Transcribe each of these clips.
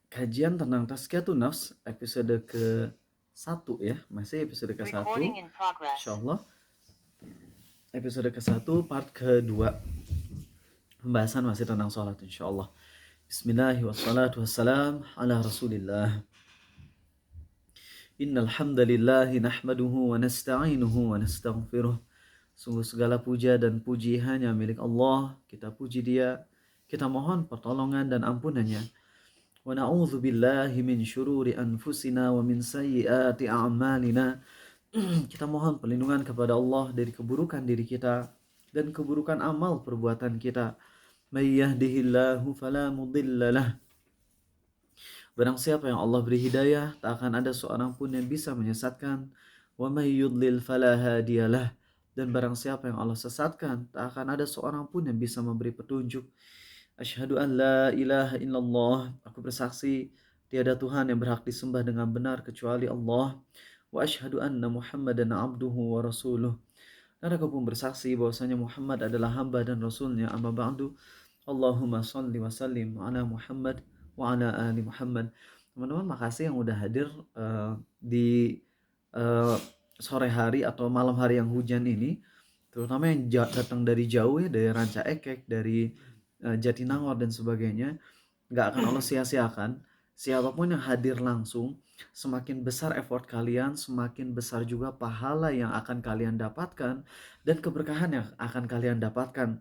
Kajian tentang Tazkiyatun Nafs episode ke-1 ya, masih episode ke-1. Insyaallah episode ke-1 part ke-2. Pembahasan masih tentang sholat insyaallah. Bismillahirrahmanirrahim. Ala Rasulillah. Innal hamdalillah nahmaduhu wa nasta'inuhu wa nastaghfiruh. Sungguh segala puja dan puji hanya milik Allah. Kita puji Dia, kita mohon pertolongan dan ampunannya. Wa na'udzu billahi min syururi anfusina wa min sayyiati a'malina. Kita mohon perlindungan kepada Allah dari keburukan diri kita dan keburukan amal perbuatan kita. May yahdihillahu fala mudhillalah. Barang siapa yang Allah beri hidayah, tak akan ada seorang pun yang bisa menyesatkan. Wa may yudlil fala hadiyalah. Dan barang siapa yang Allah sesatkan, tak akan ada seorang pun yang bisa memberi petunjuk. Asyhadu an la ilaha illallah. Aku bersaksi tiada Tuhan yang berhak disembah dengan benar kecuali Allah. Wa asyhadu anna Muhammadan abduhu wa rasuluh. Dan aku pun bersaksi bahwasanya Muhammad adalah hamba dan rasulnya. Amma ba'du. Allahumma salli wa sallim ala Muhammad wa ala ali Muhammad. Teman-teman, makasih yang udah hadir di uh, sore hari atau malam hari yang hujan ini. Terutama yang datang dari jauh ya, dari Ranca Ekek, dari Jatinangor dan sebagainya. Gak akan Allah sia-siakan. Siapapun yang hadir langsung, semakin besar effort kalian, semakin besar juga pahala yang akan kalian dapatkan dan keberkahan yang akan kalian dapatkan.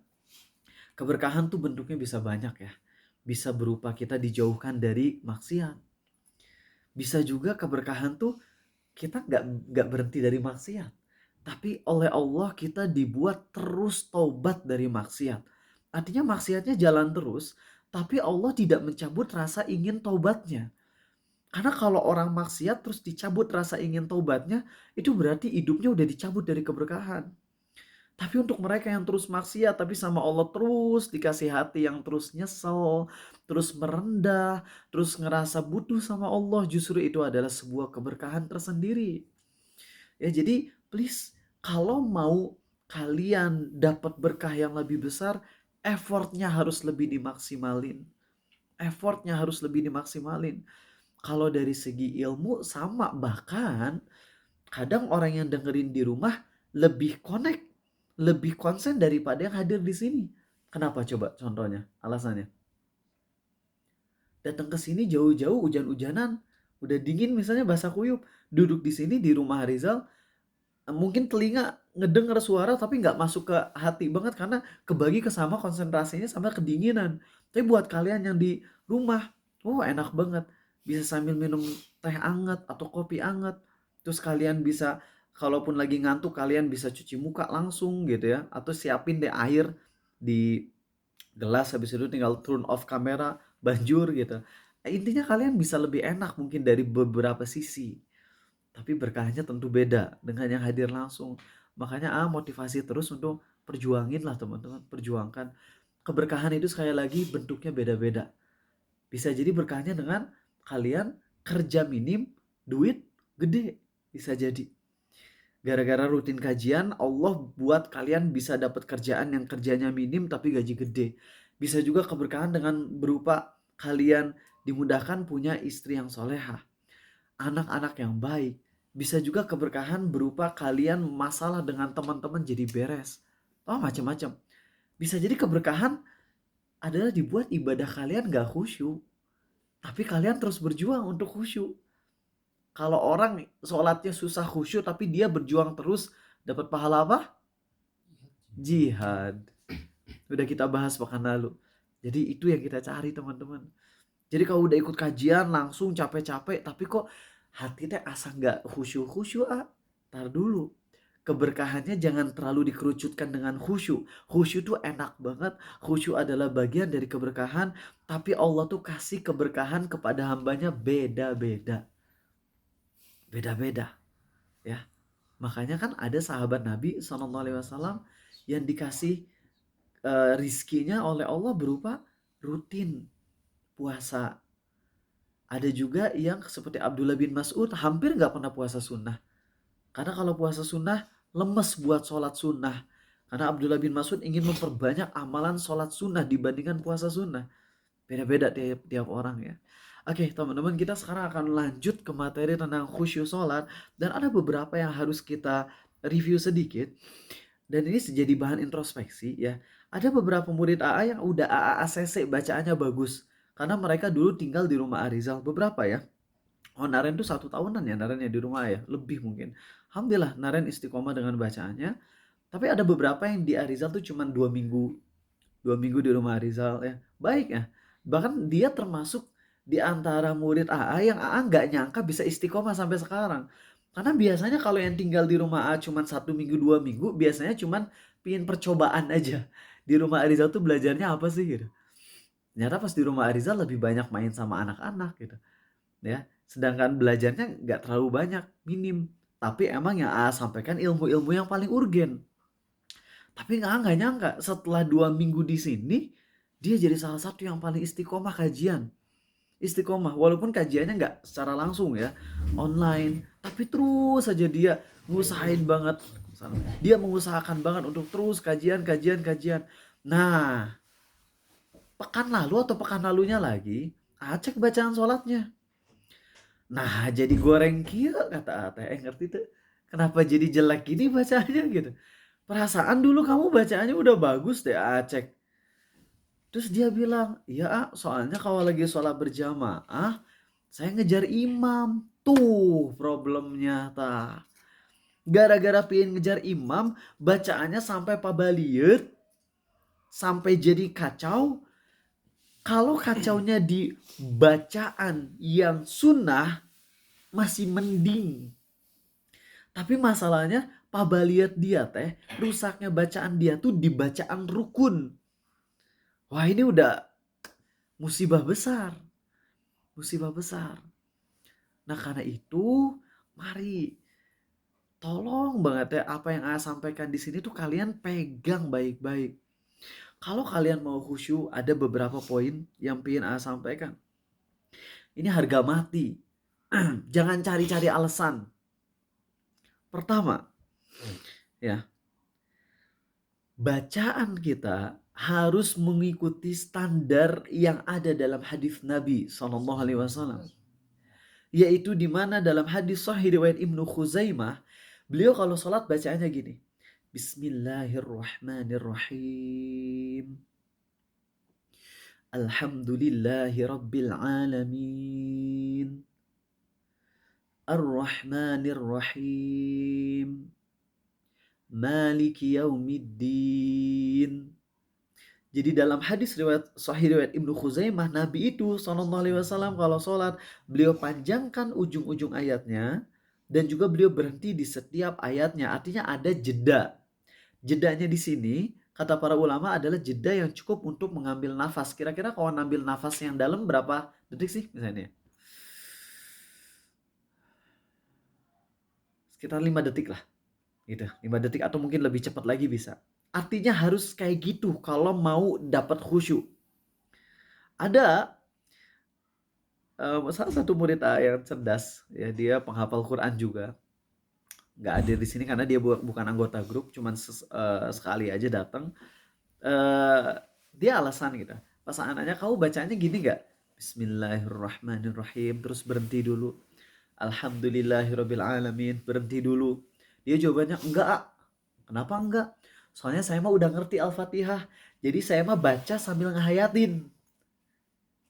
Keberkahan tuh bentuknya bisa banyak ya. Bisa berupa kita dijauhkan dari maksiat. Bisa juga keberkahan tuh kita gak berhenti dari maksiat. Tapi oleh Allah kita dibuat terus taubat dari maksiat. Artinya maksiatnya jalan terus, tapi Allah tidak mencabut rasa ingin taubatnya. Karena kalau orang maksiat terus dicabut rasa ingin taubatnya, itu berarti hidupnya udah dicabut dari keberkahan. Tapi untuk mereka yang terus maksiat, tapi sama Allah terus dikasih hati yang terus nyesel, terus merendah, terus ngerasa butuh sama Allah, justru itu adalah sebuah keberkahan tersendiri. Ya, jadi please, kalau mau kalian dapat berkah yang lebih besar, effortnya harus lebih dimaksimalin. Effortnya harus lebih dimaksimalin. Kalau dari segi ilmu sama, bahkan kadang orang yang dengerin di rumah lebih connect, lebih konsen daripada yang hadir di sini. Kenapa coba contohnya, alasannya? Datang ke sini jauh-jauh hujan-hujanan, udah dingin misalnya basah kuyup, duduk di sini di rumah Rizal, mungkin telinga ngedenger suara tapi nggak masuk ke hati banget karena kebagi kesama konsentrasinya sama kedinginan. Tapi buat kalian yang di rumah, enak banget. Bisa sambil minum teh anget atau kopi anget. Terus kalian bisa, kalaupun lagi ngantuk, kalian bisa cuci muka langsung gitu ya. Atau siapin deh air di gelas, habis itu tinggal turn off kamera, banjur gitu. Intinya kalian bisa lebih enak mungkin dari beberapa sisi. Tapi berkahnya tentu beda dengan yang hadir langsung. Makanya motivasi terus untuk perjuangin lah teman-teman. Perjuangkan. Keberkahan itu sekali lagi bentuknya beda-beda. Bisa jadi berkahnya dengan kalian kerja minim, duit gede. Bisa jadi. Gara-gara rutin kajian, Allah buat kalian bisa dapat kerjaan yang kerjanya minim tapi gaji gede. Bisa juga keberkahan dengan berupa kalian dimudahkan punya istri yang solehah, anak-anak yang baik. Bisa juga keberkahan berupa kalian masalah dengan teman-teman jadi beres. Macam-macam. Bisa jadi keberkahan adalah dibuat ibadah kalian gak khusyuk. Tapi kalian terus berjuang untuk khusyuk. Kalau orang sholatnya susah khusyuk tapi dia berjuang terus, dapat pahala apa? Jihad. Udah kita bahas pekan lalu. Jadi itu yang kita cari teman-teman. Jadi kalau udah ikut kajian langsung capek-capek tapi kok hati teh asa nggak khusyuk tar dulu. Keberkahannya jangan terlalu dikerucutkan dengan khusyuk. Khusyuk tuh enak banget. Khusyuk adalah bagian dari keberkahan. Tapi Allah tuh kasih keberkahan kepada hambanya beda-beda. Beda-beda. Ya. Makanya kan ada sahabat Nabi SAW yang dikasih rizkinya oleh Allah berupa rutin puasa. Ada juga yang seperti Abdullah bin Mas'ud hampir nggak pernah puasa sunnah. Karena kalau puasa sunnah lemes buat sholat sunnah. Karena Abdullah bin Mas'ud ingin memperbanyak amalan sholat sunnah dibandingkan puasa sunnah. Beda-beda tiap orang ya. Oke, teman-teman, kita sekarang akan lanjut ke materi tentang khusyuk sholat, dan ada beberapa yang harus kita review sedikit. Dan ini jadi bahan introspeksi ya. Ada beberapa murid AA yang udah AA ACC bacaannya bagus. Karena mereka dulu tinggal di rumah Arizal. Beberapa ya. Oh, Naren tuh 1 tahunan ya Naren ya di rumah ya. Lebih mungkin. Alhamdulillah Naren istiqomah dengan bacaannya. Tapi ada beberapa yang di Arizal tuh cuma 2 minggu. 2 minggu di rumah Arizal ya. Baik ya. Bahkan dia termasuk di antara murid AA yang AA nggak nyangka bisa istiqomah sampai sekarang. Karena biasanya kalau yang tinggal di rumah AA cuma 1 minggu 2 minggu, biasanya cuma pingin percobaan aja. Di rumah Arizal tuh belajarnya apa sih gitu. Ternyata pas di rumah Arizal lebih banyak main sama anak-anak gitu. Ya, sedangkan belajarnya nggak terlalu banyak, minim. Tapi emang yang AA sampaikan ilmu-ilmu yang paling urgen. Tapi nggak nyangka setelah 2 minggu di sini, dia jadi salah satu yang paling istiqomah kajian. Istiqomah, walaupun kajiannya nggak secara langsung ya, online. Tapi terus saja dia ngusahain banget. Dia mengusahakan banget untuk terus kajian. Nah, pekan lalu atau pekan lalunya lagi, cek bacaan sholatnya. Nah, jadi goreng kia kata Ate. Ngerti tuh? Kenapa jadi jelek gini bacanya gitu. Perasaan dulu kamu bacaannya udah bagus deh, cek. Terus dia bilang, iya soalnya kalau lagi sholat berjamaah, saya ngejar imam. Tuh problemnya ta. Gara-gara pengen ngejar imam, bacaannya sampai pabaliut, sampai jadi kacau. Kalau kacaunya di bacaan yang sunnah, masih mending. Tapi masalahnya pabaliut dia teh, rusaknya bacaan dia tuh di bacaan rukun. Wah, ini udah musibah besar. Musibah besar. Nah, karena itu mari tolong banget ya apa yang saya sampaikan di sini tuh kalian pegang baik-baik. Kalau kalian mau khusyuk, ada beberapa poin yang pengen saya sampaikan. Ini harga mati. Jangan cari-cari alasan. Pertama, ya, bacaan kita harus mengikuti standar yang ada dalam hadis Nabi Shallallahu Alaihi Wasallam. Yaitu di mana dalam hadis sahih riwayat Ibnu Khuzaimah, beliau kalau sholat bacaannya gini. Bismillahirrahmanirrahim. Alhamdulillahi rabbil alamin. Ar-Rahmanir-Rahim. Maliki yaumiddin. Jadi dalam hadis riwayat sahih riwayat Ibnu Khuzaimah, Nabi itu sallallahu alaihi wasallam kalau sholat, beliau panjangkan ujung-ujung ayatnya dan juga beliau berhenti di setiap ayatnya. Artinya ada jeda. Jedanya di sini kata para ulama adalah jeda yang cukup untuk mengambil nafas. Kira-kira kalau ngambil nafas yang dalam berapa detik sih misalnya? Sekitar 5 detik lah. Gitu, 5 detik atau mungkin lebih cepat lagi bisa. Artinya harus kayak gitu kalau mau dapat khusyuk. Ada salah satu murid yang cerdas, ya dia penghafal Quran juga. Nggak hadir di sini karena dia bukan anggota grup, cuman sekali aja datang. Dia alasan gitu. Pas anaknya, kamu bacanya gini nggak? Bismillahirrahmanirrahim, terus berhenti dulu. Alhamdulillahirabbil alamin, berhenti dulu. Dia jawabannya enggak. Kenapa enggak? Soalnya saya mah udah ngerti Al-Fatihah. Jadi saya mah baca sambil ngehayatin.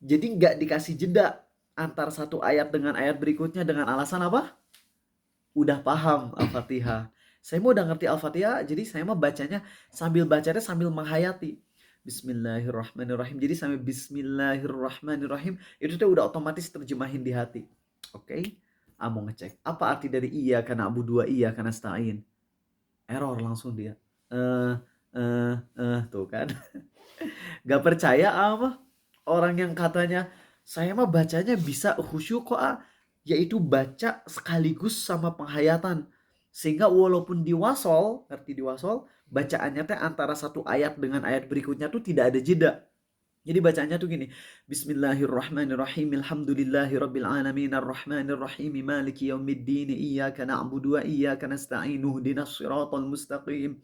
Jadi nggak dikasih jeda antar satu ayat dengan ayat berikutnya dengan alasan apa? Udah paham Al-Fatihah. Saya mah udah ngerti Al-Fatihah, jadi saya mah bacanya sambil menghayati. Bismillahirrahmanirrahim. Jadi sampai Bismillahirrahmanirrahim itu tuh udah otomatis terjemahin di hati. Oke? Mau ngecek apa arti dari iya karena abu dua iya karena nasta'in. Error langsung dia. Tuh kan. Gak percaya apa? Orang yang katanya saya mah bacanya bisa khusyuk kok yaitu baca sekaligus sama penghayatan. Sehingga walaupun diwasol, ngerti diwasol, bacaannya teh antara satu ayat dengan ayat berikutnya tuh tidak ada jeda. Jadi bacanya tuh gini. Bismillahirrahmanirrahim. Alhamdulillahirabbil alamin arrahmanirrahim maliki yaumiddin iyyaka na'budu wa iyyaka nasta'in ihdinas shiratal mustaqim.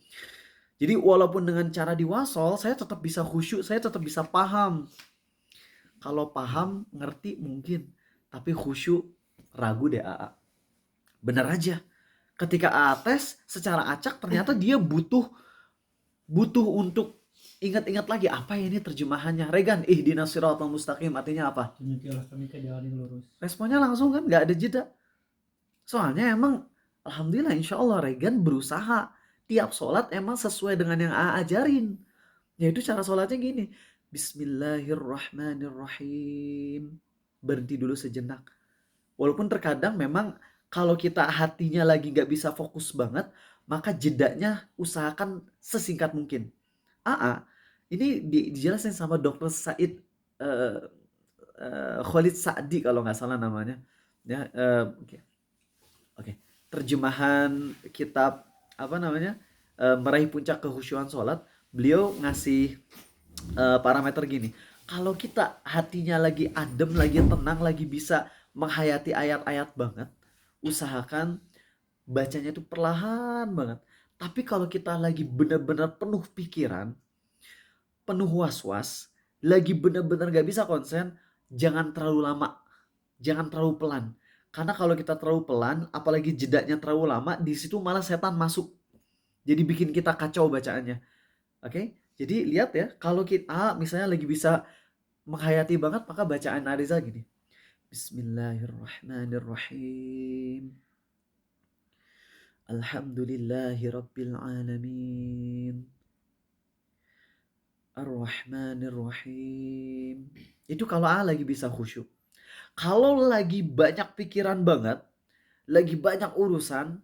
Jadi walaupun dengan cara diwasol, saya tetap bisa khusyuk, saya tetap bisa paham. Kalau paham, ngerti mungkin. Tapi khusyuk, ragu deh AA. Bener aja. Ketika AA tes secara acak ternyata dia butuh untuk ingat-ingat lagi apa ya ini terjemahannya. Regan, ihdinas siratal mustaqim artinya apa? Tunjukilah kami ke jalan yang lurus. Responnya langsung kan, nggak ada jeda. Soalnya emang alhamdulillah insya Allah Regan berusaha tiap sholat emang sesuai dengan yang AA ajarin. Yaitu cara sholatnya gini. Bismillahirrahmanirrahim. Berhenti dulu sejenak. Walaupun terkadang memang kalau kita hatinya lagi gak bisa fokus banget, maka jedanya usahakan sesingkat mungkin. Ini dijelasin sama Dr. Said Khalid Sa'di kalau nggak salah namanya. Ya, Oke. Terjemahan kitab apa namanya? Meraih puncak kehusyuan sholat. Beliau ngasih parameter gini. Kalau kita hatinya lagi adem, lagi tenang, lagi bisa menghayati ayat-ayat banget, usahakan bacanya itu perlahan banget. Tapi kalau kita lagi benar-benar penuh pikiran, penuh was-was, lagi benar-benar gak bisa konsen, jangan terlalu lama, jangan terlalu pelan. Karena kalau kita terlalu pelan, apalagi jedanya terlalu lama, di situ malah setan masuk. Jadi bikin kita kacau bacaannya. Oke? Jadi lihat ya, kalau kita misalnya lagi bisa menghayati banget, maka bacaan Ariza gini. Bismillahirrahmanirrahim. Alhamdulillahi rabbil alamin. Ar-Rahmanir-Rahim. Itu kalau lagi bisa khusyuk. Kalau lagi banyak pikiran banget, lagi banyak urusan,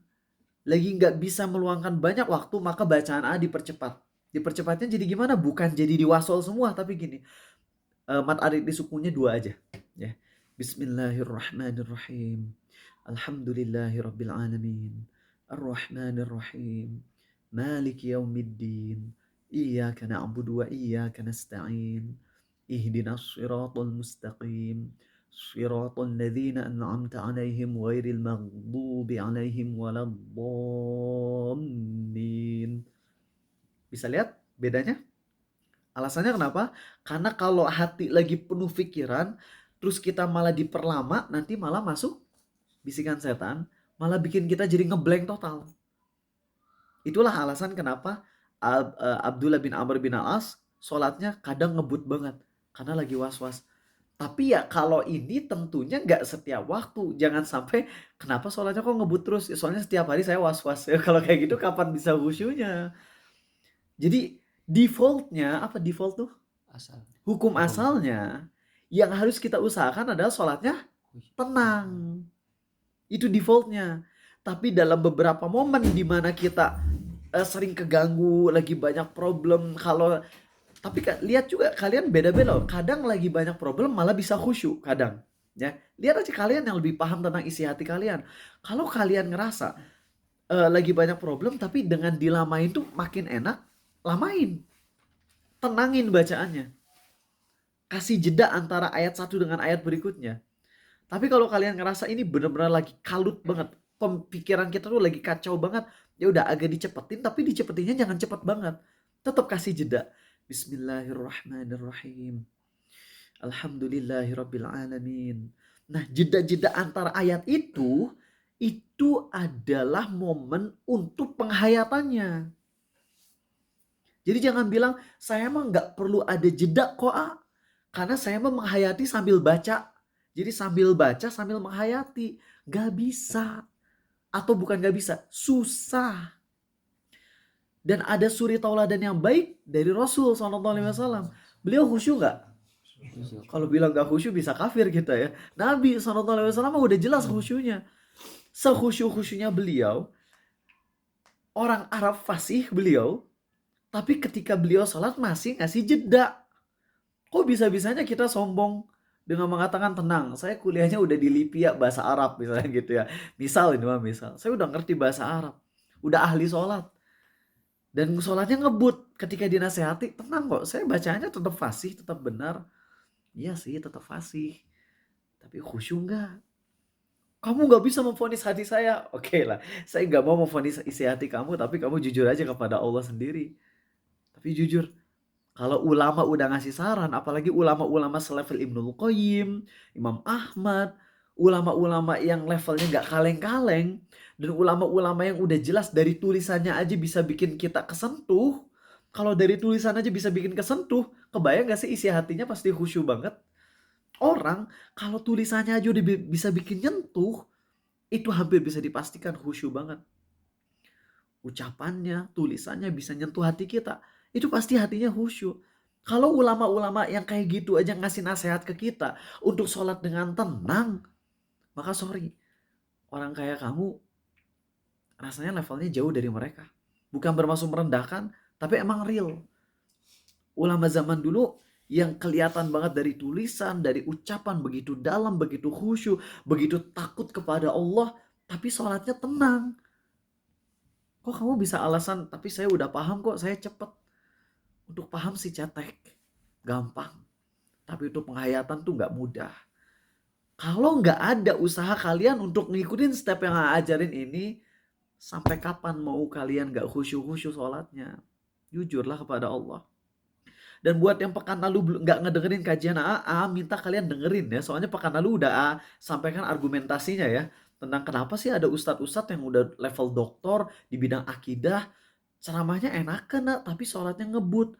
lagi nggak bisa meluangkan banyak waktu, maka bacaan dipercepat. Dipercepatnya jadi gimana? Bukan jadi diwasol semua, tapi gini. Mat arid di sukunya 2 aja. Ya. Bismillahirrahmanirrahim. Alhamdulillahirabbil alamin. Ar-Rahmanir-Rahim. Maliki yaumiddin. Iyyaka na'budu wa iyyaka nasta'in. Ihdinas siratal mustaqim. Siratal ladzina an'amta 'alaihim ghairil maghdubi 'alaihim waladdallin. Bisa lihat bedanya? Alasannya kenapa? Karena kalau hati lagi penuh pikiran, terus kita malah diperlama, nanti malah masuk bisikan setan, malah bikin kita jadi ngeblank total. Itulah alasan kenapa Abdullah bin Amr bin Al-As sholatnya kadang ngebut banget. Karena lagi was-was. Tapi ya kalau ini tentunya nggak setiap waktu. Jangan sampai kenapa sholatnya kok ngebut terus. Soalnya setiap hari saya was-was. Kalau kayak gitu kapan bisa khusyunya? Jadi defaultnya, apa default tuh? Hukum asalnya yang harus kita usahakan adalah sholatnya tenang. Itu defaultnya. Tapi dalam beberapa momen di mana kita sering keganggu, lagi banyak problem, tapi lihat juga kalian beda-beda loh. Kadang lagi banyak problem malah bisa khusyuk kadang. Ya, lihat aja kalian yang lebih paham tentang isi hati kalian. Kalau kalian ngerasa lagi banyak problem tapi dengan dilamain tuh makin enak, lamain. Tenangin bacaannya. Kasih jeda antara ayat satu dengan ayat berikutnya. Tapi kalau kalian ngerasa ini benar-benar lagi kalut banget, pemikiran kita tuh lagi kacau banget, ya udah agak dicepetin, tapi dicepetinnya jangan cepet banget. Tetap kasih jeda. Bismillahirrahmanirrahim. Alhamdulillahirabbil alamin. Nah, jeda-jeda antara ayat itu adalah momen untuk penghayatannya. Jadi jangan bilang saya emang nggak perlu ada jeda kok karena saya emang menghayati sambil baca. Jadi sambil baca sambil menghayati. Gak bisa. Atau bukan gak bisa, susah. Dan ada suri tauladan yang baik dari Rasul SAW. Beliau khusyuk gak? Kalau bilang gak khusyuk bisa kafir kita ya. Nabi SAW udah jelas khusyuknya. Sekhusyuk-khusyuknya beliau, orang Arab fasih beliau, tapi ketika beliau sholat masih ngasih jeda. Kok bisa-bisanya kita sombong dengan mengatakan tenang, saya kuliahnya udah di Lipia bahasa Arab misalnya gitu ya. Misal ini mah misal, saya udah ngerti bahasa Arab, udah ahli sholat. Dan sholatnya ngebut ketika dinasehati, tenang kok, saya bacanya tetap fasih, tetap benar. Iya sih, tetap fasih. Tapi khusyuk enggak? Kamu gak bisa memvonis hati saya. Oke lah, saya gak mau memvonis isi hati kamu, tapi kamu jujur aja kepada Allah sendiri. Tapi jujur, Kalau ulama udah ngasih saran, apalagi ulama-ulama selevel Ibnul Qayyim, Imam Ahmad, ulama-ulama yang levelnya nggak kaleng-kaleng, dan ulama-ulama yang udah jelas dari tulisannya aja bisa bikin kita kesentuh. Kalau dari tulisan aja bisa bikin kesentuh, kebayang gak sih isi hatinya pasti khusyuk banget. Orang kalau tulisannya aja udah bisa bikin nyentuh, itu hampir bisa dipastikan khusyuk banget. Ucapannya, tulisannya bisa nyentuh hati kita, itu pasti hatinya khusyuk. Kalau ulama-ulama yang kayak gitu aja ngasih nasihat ke kita untuk sholat dengan tenang, maka sorry, orang kayak kamu rasanya levelnya jauh dari mereka. Bukan bermaksud merendahkan, tapi emang real. Ulama zaman dulu yang kelihatan banget dari tulisan, dari ucapan begitu dalam, begitu khusyuk, begitu takut kepada Allah, tapi sholatnya tenang. Kok kamu bisa alasan, tapi saya udah paham kok, saya cepet. Untuk paham sih cetek, gampang. Tapi untuk penghayatan tuh gak mudah. Kalau gak ada usaha kalian untuk ngikutin step yang ajarin ini, sampai kapan mau kalian gak khusyuk-khusyuk sholatnya? Jujurlah kepada Allah. Dan buat yang pekan lalu gak ngedengerin kajian AA, minta kalian dengerin ya. Soalnya pekan lalu udah AA sampaikan argumentasinya ya. Tentang kenapa sih ada ustadz-ustadz yang udah level doktor di bidang akidah. Ceramahnya enakan tapi sholatnya ngebut.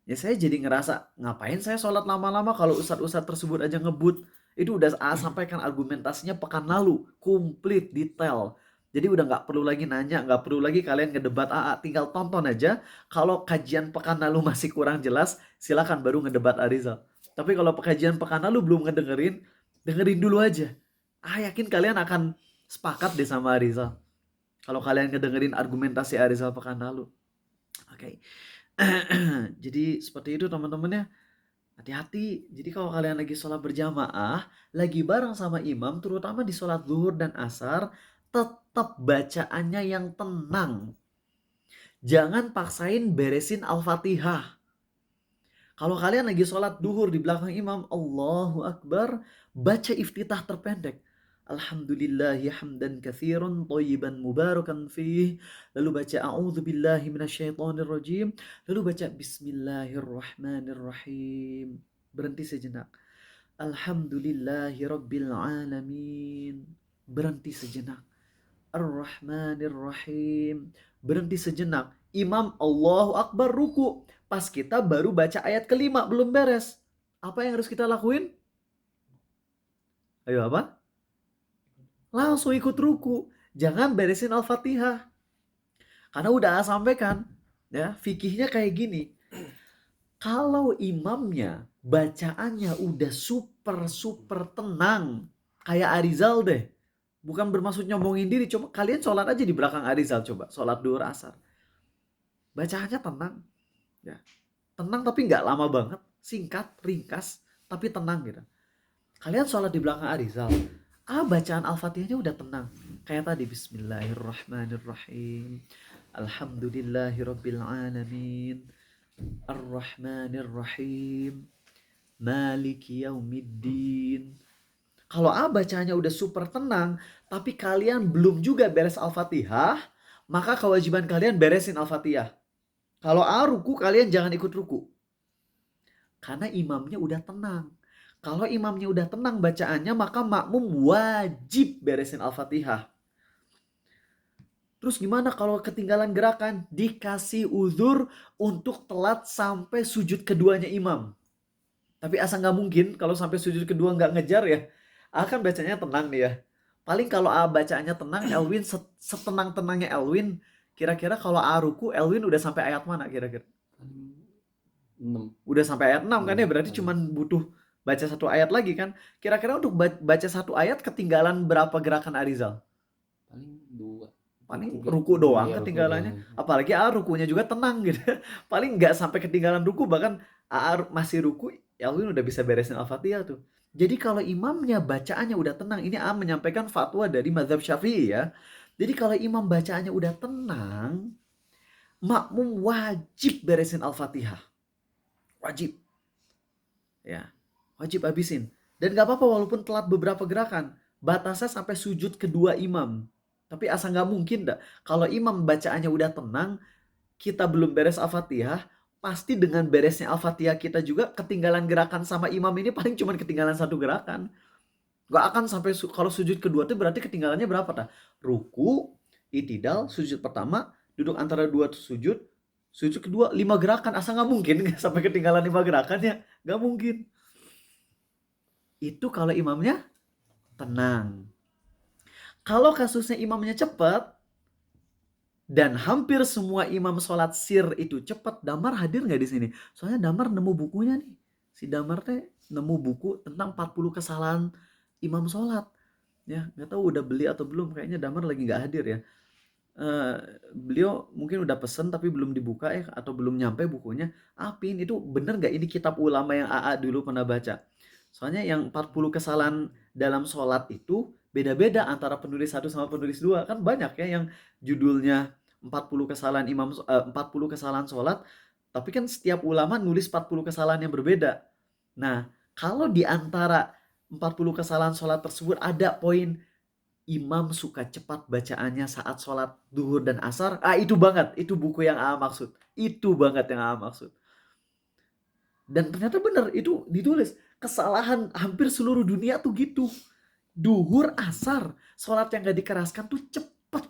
Ya saya jadi ngerasa, ngapain saya sholat lama-lama kalau ustadz-ustadz tersebut aja ngebut. Itu udah AA sampaikan argumentasinya pekan lalu. Komplit, detail. Jadi udah gak perlu lagi nanya, gak perlu lagi kalian ngedebat AA. Tinggal tonton aja. Kalau kajian pekan lalu masih kurang jelas, silakan baru ngedebat Arizal. Tapi kalau kajian pekan lalu belum ngedengerin, dengerin dulu aja. Yakin kalian akan sepakat deh sama Arizal. Kalau kalian ngedengerin argumentasi Arizal pekan lalu. Oke. Jadi seperti itu teman-teman ya. Hati-hati. Jadi kalau kalian lagi sholat berjamaah, lagi bareng sama imam, terutama di sholat zuhur dan asar, tetap bacaannya yang tenang. Jangan paksain beresin Al-Fatihah. Kalau kalian lagi sholat duhur di belakang imam, Allahu Akbar, baca iftitah terpendek. Alhamdulillahi hamdan katsiran thayyiban mubarakan fih. Lalu baca a'udzubillahi minasyaitonirrajim. Lalu baca bismillahirrahmanirrahim. Berhenti sejenak. Alhamdulillahi rabbil alamin. Berhenti sejenak. Ar-Rahmanir-Rahim. Berhenti sejenak. Imam Allahu Akbar ruku. Pas kita baru baca ayat kelima, belum beres. Apa yang harus kita lakuin? Ayo apa? Langsung ikut ruku. Jangan beresin Al-Fatihah. Karena udah sampaikan, ya, fikihnya kayak gini. Kalau imamnya bacaannya udah super tenang, kayak Arizal deh. Bukan bermaksud nyombongin diri, coba kalian sholat aja di belakang Arizal, coba sholat duhur asar. Bacaannya tenang, ya, tenang tapi nggak lama banget, singkat, ringkas, tapi tenang gitu. Kalian sholat di belakang Arizal, bacaan Al-Fatihahnya udah tenang, kayak tadi Bismillahirrahmanirrahim, Alhamdulillahirabbil alamin, Ar-Rahmanir-Rahim, Maliki Yaumiddin. Kalau bacaannya udah super tenang, tapi kalian belum juga beres Al-Fatihah, maka kewajiban kalian beresin Al-Fatihah. Kalau ruku, kalian jangan ikut ruku. Karena imamnya udah tenang. Kalau imamnya udah tenang bacaannya, maka makmum wajib beresin Al-Fatihah. Terus gimana kalau ketinggalan gerakan? Dikasih uzur untuk telat sampai sujud keduanya imam. Tapi asa nggak mungkin kalau sampai sujud kedua nggak ngejar ya. Kan bacanya tenang nih ya. Paling kalau bacaannya tenang, Elwin setenang-tenangnya Elwin. Kira-kira kalau ruku, Elwin udah sampai ayat mana kira-kira? 6. Udah sampai ayat 6 kan ya, berarti cuman butuh baca satu ayat lagi kan. Kira-kira untuk baca satu ayat ketinggalan berapa gerakan Arizal? Paling 2. Paling ruku doang ketinggalannya. Apalagi rukunya juga tenang gitu. Paling nggak sampai ketinggalan ruku, bahkan masih ruku, Elwin udah bisa beresin Al-Fatihah tuh. Jadi kalau imamnya bacaannya udah tenang, ini menyampaikan fatwa dari mazhab Syafi'i ya. Jadi kalau imam bacaannya udah tenang, makmum wajib beresin Al-Fatihah. Wajib. Ya, wajib habisin. Dan gak apa-apa walaupun telat beberapa gerakan. Batasnya sampai sujud kedua imam. Tapi nggak mungkin dah. Kalau imam bacaannya udah tenang, kita belum beres Al-Fatihah, pasti dengan beresnya Al-Fatihah kita juga ketinggalan gerakan sama imam ini paling cuma ketinggalan satu gerakan. Gak akan sampai kalau sujud kedua tuh berarti ketinggalannya berapa dah? Ruku, itidal, sujud pertama, duduk antara dua sujud, sujud kedua 5 gerakan. Asa nggak mungkin sampai ketinggalan 5 gerakannya, nggak mungkin. Itu kalau imamnya tenang. Kalau kasusnya imamnya cepat, dan hampir semua imam sholat sir itu cepat. Damar hadir nggak di sini? Soalnya Damar nemu bukunya nih. Si Damar teh nemu buku tentang 40 kesalahan imam sholat. Ya, nggak tahu udah beli atau belum. Kayaknya Damar lagi nggak hadir ya. Beliau mungkin udah pesen tapi belum dibuka ya, atau belum nyampe bukunya. Apin, itu bener nggak ini kitab ulama yang AA dulu pernah baca? Soalnya yang 40 kesalahan dalam sholat itu beda-beda antara penulis 1 sama penulis 2. Kan banyak ya yang judulnya 40 kesalahan 40 kesalahan sholat, tapi kan setiap ulama nulis 40 kesalahan yang berbeda. Nah, kalau di antara 40 kesalahan sholat tersebut ada poin imam suka cepat bacaannya saat sholat duhur dan asar, itu banget, itu buku yang AA maksud. Itu banget yang AA maksud. Dan ternyata benar, itu ditulis. Kesalahan hampir seluruh dunia tuh gitu. Duhur, asar, sholat yang gak dikeraskan tuh cepet.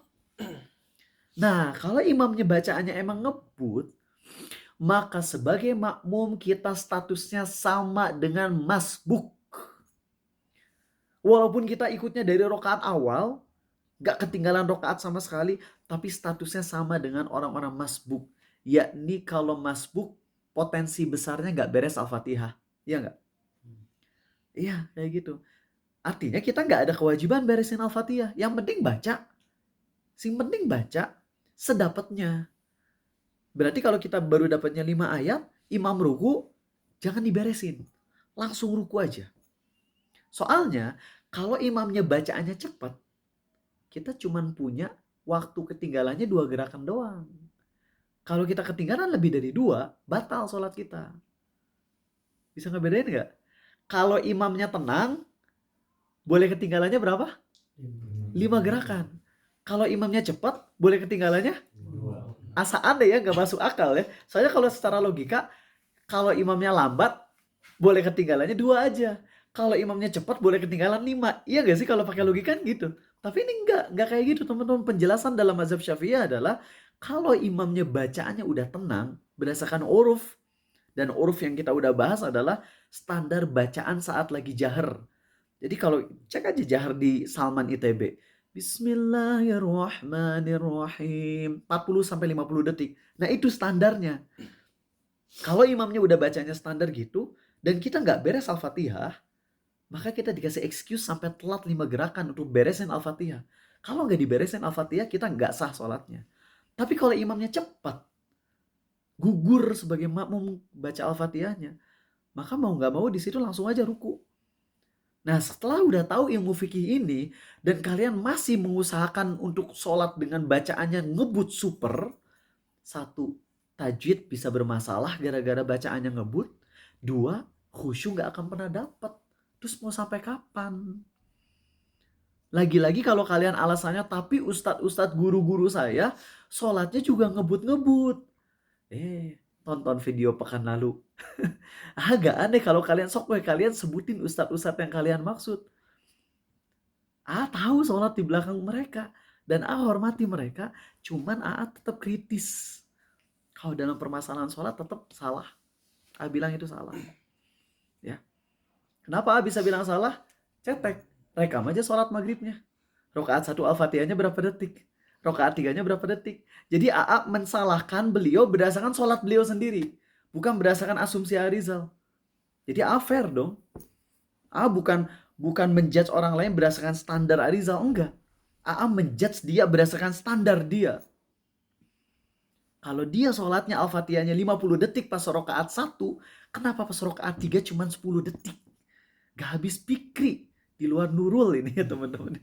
Nah, kalau imamnya bacaannya emang ngebut, maka sebagai makmum kita statusnya sama dengan masbuk. Walaupun kita ikutnya dari rokaat awal, gak ketinggalan rokaat sama sekali, tapi statusnya sama dengan orang-orang masbuk. Yakni kalau masbuk, potensi besarnya gak beres Al-Fatihah. Iya gak? Iya, kayak gitu. Artinya kita gak ada kewajiban beresin Al-Fatihah. Yang penting baca. Sing penting baca sedapatnya. Berarti kalau kita baru dapatnya 5 ayat, imam ruku, jangan diberesin. Langsung ruku aja. Soalnya, kalau imamnya bacaannya cepat, kita cuman punya waktu ketinggalannya 2 gerakan doang. Kalau kita ketinggalan lebih dari 2, batal sholat kita. Bisa ngebedain gak? Kalau imamnya tenang, boleh ketinggalannya berapa? 5 gerakan. Kalau imamnya cepat, boleh ketinggalannya? Asa aneh ya, gak masuk akal ya. Soalnya kalau secara logika, kalau imamnya lambat, boleh ketinggalannya 2 aja. Kalau imamnya cepat, boleh ketinggalan 5. Iya gak sih kalau pakai logika kan gitu? Tapi ini enggak kayak gitu teman-teman. Penjelasan dalam mazhab Syafi'iyah adalah kalau imamnya bacaannya udah tenang berdasarkan uruf, dan uruf yang kita udah bahas adalah standar bacaan saat lagi jahar. Jadi kalau cek aja jahar di Salman ITB, Bismillahirrahmanirrahim, 40-50 detik. Nah itu standarnya. Kalau imamnya udah bacanya standar gitu dan kita nggak beres Al-Fatihah, maka kita dikasih excuse sampai telat 5 gerakan untuk beresin Al-Fatihah. Kalau nggak diberesin Al-Fatihah, kita nggak sah sholatnya. Tapi kalau imamnya cepat, gugur sebagai makmum baca Al-Fatihahnya, maka mau nggak mau di situ langsung aja ruku. Nah, setelah udah tahu ilmu fikih ini dan kalian masih mengusahakan untuk sholat dengan bacaannya ngebut super, 1, tajwid bisa bermasalah gara-gara bacaannya ngebut. 2, khusyuk nggak akan pernah dapat. Terus mau sampai kapan? Lagi-lagi kalau kalian alasannya, tapi ustadz guru-guru saya sholatnya juga ngebut-ngebut. Tonton video pekan lalu. Agak aneh kalau kalian kalian sebutin ustadz-ustadz yang kalian maksud. Tahu sholat di belakang mereka. Dan hormati mereka. Cuman tetap kritis. Kalau dalam permasalahan sholat tetap salah. Bilang itu salah. Ya. Kenapa bisa bilang salah? Cetek. Rekam aja sholat maghribnya. Rakaat 1 Al-Fatihahnya berapa detik. Rakaat 3-nya berapa detik. Jadi mensalahkan beliau berdasarkan sholat beliau sendiri. Bukan berdasarkan asumsi Arizal. Jadi fair dong. Bukan menjudge orang lain berdasarkan standar Arizal. Enggak. Menjudge dia berdasarkan standar dia. Kalau dia sholatnya Al-Fatihahnya 50 detik pas rakaat 1, kenapa pas rakaat 3 cuma 10 detik? Gak habis pikri. Di luar nurul ini ya teman-teman.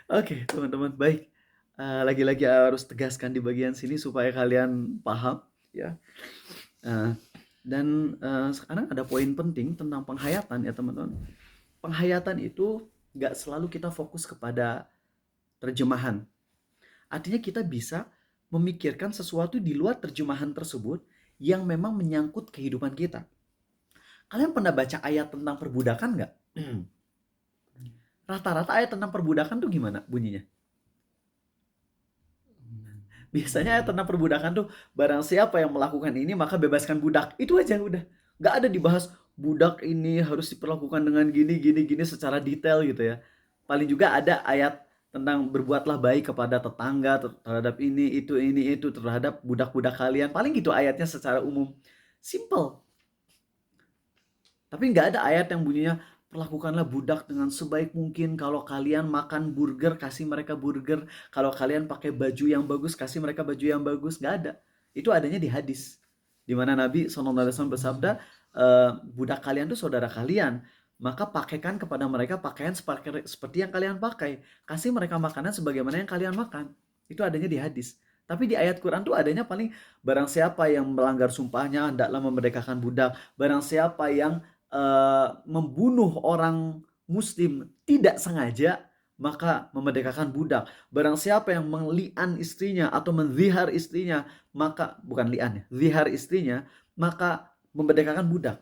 Oke, teman-teman, baik. Lagi-lagi harus tegaskan di bagian sini supaya kalian paham ya. Dan sekarang ada poin penting tentang penghayatan ya teman-teman. Penghayatan itu gak selalu kita fokus kepada terjemahan. Artinya kita bisa memikirkan sesuatu di luar terjemahan tersebut yang memang menyangkut kehidupan kita. Kalian pernah baca ayat tentang perbudakan nggak? Rata-rata ayat tentang perbudakan tuh gimana bunyinya? Biasanya ayat tentang perbudakan tuh, barang siapa yang melakukan ini maka bebaskan budak. Itu aja udah. Nggak ada dibahas budak ini harus diperlakukan dengan gini, gini, gini secara detail gitu ya. Paling juga ada ayat tentang berbuatlah baik kepada tetangga, terhadap ini, itu, terhadap budak-budak kalian. Paling gitu ayatnya secara umum. Simple. Tapi nggak ada ayat yang bunyinya perlakukanlah budak dengan sebaik mungkin. Kalau kalian makan burger, kasih mereka burger. Kalau kalian pakai baju yang bagus, kasih mereka baju yang bagus. Nggak ada. Itu adanya di hadis. Di mana Nabi SAW bersabda, budak kalian tuh saudara kalian. Maka pakaikan kepada mereka pakaian seperti yang kalian pakai. Kasih mereka makanan sebagaimana yang kalian makan. Itu adanya di hadis. Tapi di ayat Quran tuh adanya paling barang siapa yang melanggar sumpahnya hendaklah memerdekakan budak. Barang siapa yang membunuh orang muslim tidak sengaja maka memerdekakan budak. Barang siapa yang melian istrinya atau menzihar istrinya maka bukan lian ya, zihar istrinya maka memerdekakan budak.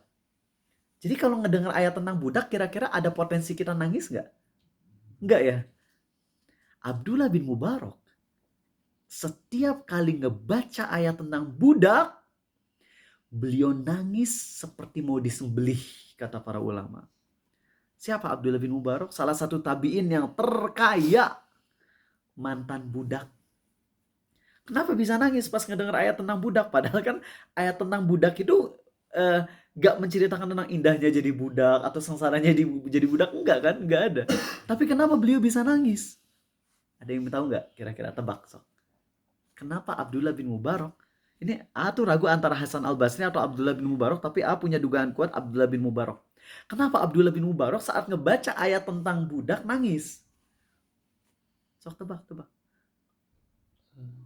Jadi kalau ngedengar ayat tentang budak kira-kira ada potensi kita nangis nggak? Nggak ya. Abdullah bin Mubarak setiap kali ngebaca ayat tentang budak beliau nangis seperti mau disembelih, kata para ulama. Siapa Abdullah bin Mubarak? Salah satu tabi'in yang terkaya, mantan budak. Kenapa bisa nangis pas ngedenger ayat tentang budak? Padahal kan ayat tentang budak itu gak menceritakan tentang indahnya jadi budak atau sengsaranya jadi budak. Enggak kan? Enggak ada. Tapi kenapa beliau bisa nangis? Ada yang tahu nggak? Kira-kira tebak sok. Kenapa Abdullah bin Mubarak? Ini A tuh ragu antara Hasan al-Basri atau Abdullah bin Mubarak, tapi A punya dugaan kuat Abdullah bin Mubarak. Kenapa Abdullah bin Mubarak saat ngebaca ayat tentang budak nangis? Sok tebak.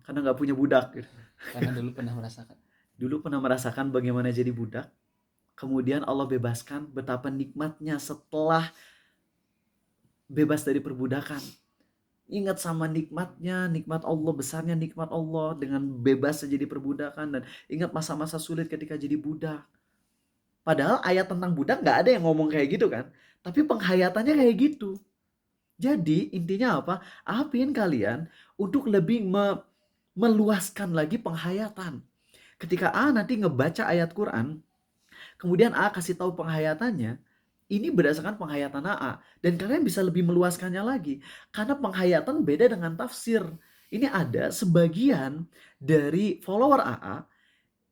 Karena nggak punya budak. Karena dulu pernah merasakan. Dulu pernah merasakan bagaimana jadi budak. Kemudian Allah bebaskan, betapa nikmatnya setelah bebas dari perbudakan. Ingat sama nikmatnya, nikmat Allah, besarnya nikmat Allah dengan bebas jadi perbudakan. Dan ingat masa-masa sulit ketika jadi budak. Padahal ayat tentang budak gak ada yang ngomong kayak gitu kan. Tapi penghayatannya kayak gitu. Jadi intinya apa? Apin kalian untuk lebih meluaskan lagi penghayatan. Ketika A nanti ngebaca ayat Quran, kemudian A kasih tahu penghayatannya, ini berdasarkan penghayatan AA. Dan kalian bisa lebih meluaskannya lagi. Karena penghayatan beda dengan tafsir. Ini ada sebagian dari follower AA.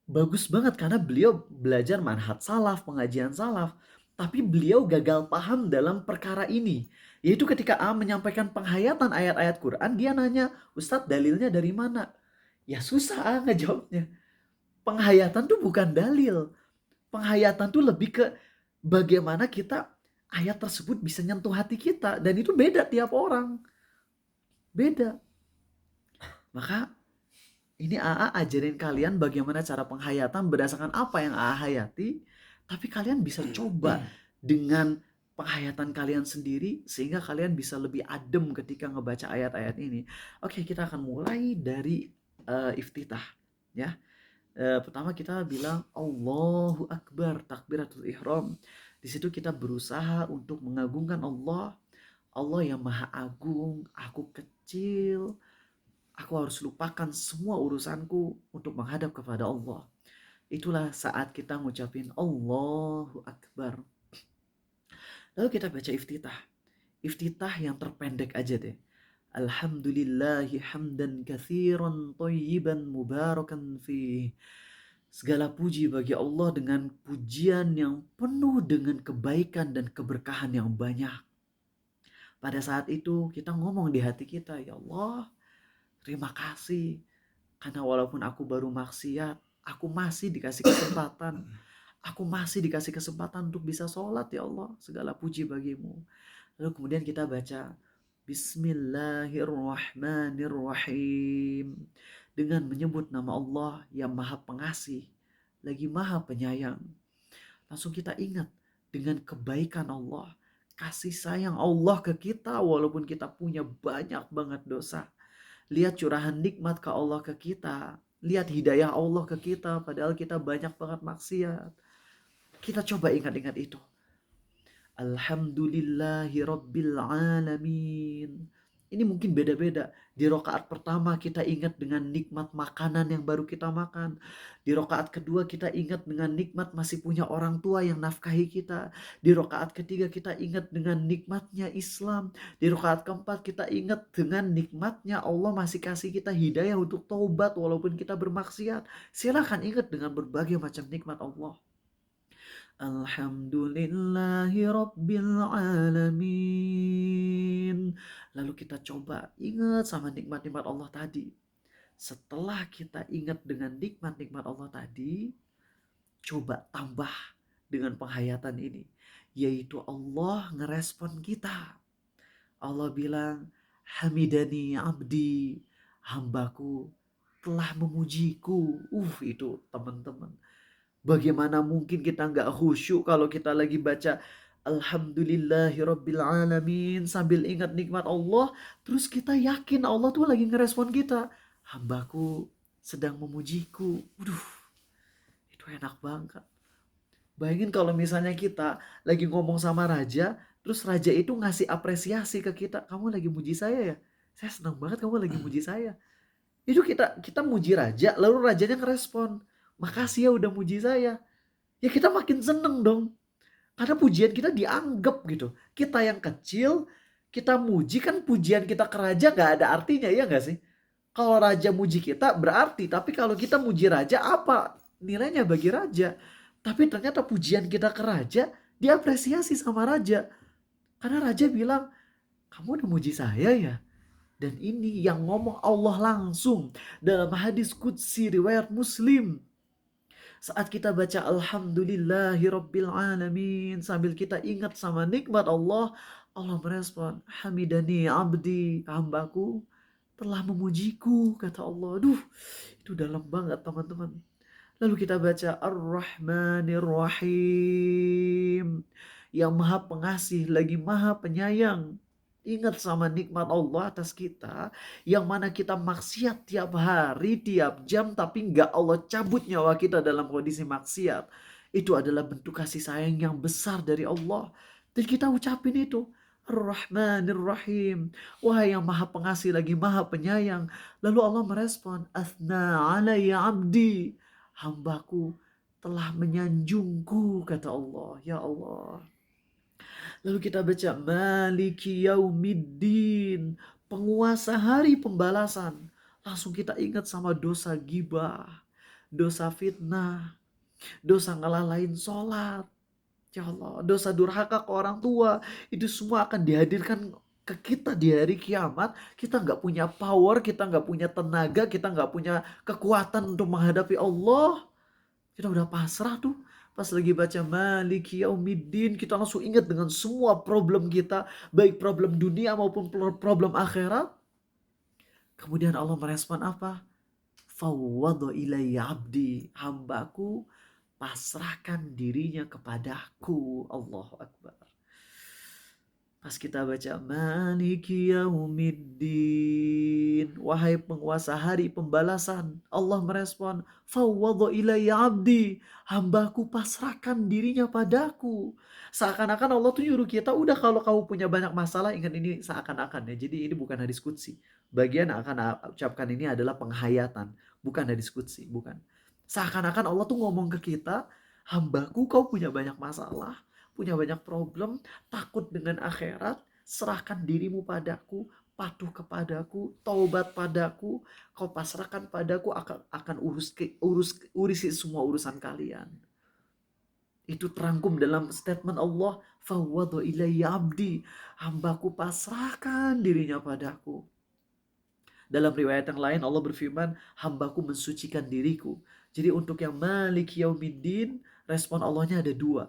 Bagus banget karena beliau belajar manhaj salaf, pengajian salaf. Tapi beliau gagal paham dalam perkara ini. Yaitu ketika A menyampaikan penghayatan ayat-ayat Quran, dia nanya, Ustadz dalilnya dari mana? Ya susah A ngejawabnya. Penghayatan tuh bukan dalil. Penghayatan tuh lebih ke bagaimana kita ayat tersebut bisa nyentuh hati kita. Dan itu beda tiap orang. Beda. Maka ini AA ajarin kalian bagaimana cara penghayatan berdasarkan apa yang AA hayati. Tapi kalian bisa coba dengan penghayatan kalian sendiri. Sehingga kalian bisa lebih adem ketika ngebaca ayat-ayat ini. Oke, kita akan mulai dari iftitah. Ya. Pertama kita bilang Allahu Akbar, takbiratul ihram. Di situ kita berusaha untuk mengagungkan Allah. Allah yang maha agung, aku kecil. Aku harus lupakan semua urusanku untuk menghadap kepada Allah. Itulah saat kita ngucapin Allahu Akbar. Lalu kita baca iftitah. Iftitah yang terpendek aja deh. Alhamdulillahi hamdan kathiran tayyiban mubarakan fih. Segala puji bagi Allah dengan pujian yang penuh dengan kebaikan dan keberkahan yang banyak. Pada saat itu kita ngomong di hati kita, ya Allah, terima kasih. Karena walaupun aku baru maksiat, aku masih dikasih kesempatan. Aku masih dikasih kesempatan untuk bisa sholat, ya Allah. Segala puji bagimu. Lalu kemudian kita baca Bismillahirrahmanirrahim. Dengan menyebut nama Allah yang maha pengasih, lagi maha penyayang. Langsung kita ingat dengan kebaikan Allah, kasih sayang Allah ke kita walaupun kita punya banyak banget dosa. Lihat curahan nikmat ke Allah ke kita. Lihat hidayah Allah ke kita, padahal kita banyak banget maksiat. Kita coba ingat-ingat itu. Alhamdulillahi Rabbil Alamin. Ini mungkin beda-beda. Di rokaat pertama kita ingat dengan nikmat makanan yang baru kita makan. Di rokaat kedua kita ingat dengan nikmat masih punya orang tua yang nafkahi kita. Di rokaat ketiga kita ingat dengan nikmatnya Islam. Di rokaat keempat kita ingat dengan nikmatnya Allah masih kasih kita hidayah untuk taubat walaupun kita bermaksiat. Silakan ingat dengan berbagai macam nikmat Allah. Alhamdulillahi Rabbil Alamin. Lalu kita coba ingat sama nikmat-nikmat Allah tadi. Setelah kita ingat dengan nikmat-nikmat Allah tadi, coba tambah dengan penghayatan ini. Yaitu Allah ngerespon kita. Allah bilang, Hamidani abdi, hambaku telah memujiku. Itu teman-teman. Bagaimana mungkin kita nggak khusyuk kalau kita lagi baca Alhamdulillahirabbil alamin sambil ingat nikmat Allah, terus kita yakin Allah tuh lagi ngerespon kita. Hambaku sedang memujiku. Waduh, itu enak banget. Bayangin kalau misalnya kita lagi ngomong sama raja, terus raja itu ngasih apresiasi ke kita. Kamu lagi muji saya ya? Saya senang banget kamu lagi muji saya. Itu kita muji raja, lalu rajanya ngerespon. Makasih ya udah muji saya. Ya kita makin seneng dong. Karena pujian kita dianggap gitu. Kita yang kecil, kita muji kan pujian kita ke raja gak ada artinya, ya gak sih? Kalau raja muji kita berarti, tapi kalau kita muji raja apa nilainya bagi raja? Tapi ternyata pujian kita ke raja diapresiasi sama raja. Karena raja bilang, kamu udah muji saya ya? Dan ini yang ngomong Allah langsung dalam hadis qudsi riwayat Muslim. Saat kita baca Alhamdulillahi Rabbil Alamin sambil kita ingat sama nikmat Allah, Allah merespon, Hamidani abdi, hambaku telah memujiku, kata Allah. Aduh, itu dalam banget teman-teman. Lalu kita baca Ar-Rahmanir Rahim, yang maha pengasih lagi maha penyayang. Ingat sama nikmat Allah atas kita, yang mana kita maksiat tiap hari, tiap jam, tapi nggak Allah cabut nyawa kita dalam kondisi maksiat. Itu adalah bentuk kasih sayang yang besar dari Allah. Dan kita ucapin itu. Ar-Rahmanir Rahim. Wahai yang maha pengasih lagi maha penyayang. Lalu Allah merespon. Athna alaiya abdi. Hambaku telah menyanjungku, kata Allah. Ya Allah. Lalu kita baca Maliki Yaumiddin, penguasa hari pembalasan. Langsung kita ingat sama dosa gibah, dosa fitnah, dosa ngelalain sholat. Ya Allah, dosa durhaka ke orang tua. Itu semua akan dihadirkan ke kita di hari kiamat. Kita nggak punya power, kita nggak punya tenaga, kita nggak punya kekuatan untuk menghadapi Allah. Kita udah pasrah tuh. Pas lagi baca Maliki Yaumiddin, kita langsung ingat dengan semua problem kita, baik problem dunia maupun problem akhirat. Kemudian Allah merespon apa? Fawwadu ilayya abdi, hambaku pasrahkan dirinya kepadaku. Allahu Akbar. Pas kita baca Maliki Yaumiddin, wahai penguasa hari pembalasan, Allah merespon, Fawwadhu ilayya abdi, hambaku pasrahkan dirinya padaku. Seakan-akan Allah tuh nyuruh kita, udah kalau kamu punya banyak masalah, ingat ini seakan-akan ya. Jadi ini bukan hadis qudsi. Bagian akan ucapkan ini adalah penghayatan, bukan hadis qudsi, bukan. Seakan-akan Allah tuh ngomong ke kita, hambaku kau punya banyak masalah, punya banyak problem, takut dengan akhirat, serahkan dirimu padaku, patuh kepadaku, taubat padaku, kau pasrahkan padaku, akan urisi semua urusan kalian. Itu terangkum dalam statement Allah, fawwadhu ilayya abdi, hambaku pasrahkan dirinya padaku. Dalam riwayat yang lain Allah berfirman, hambaku mensucikan diriku. Jadi untuk yang Maliki Yaumiddin, respon Allahnya ada dua.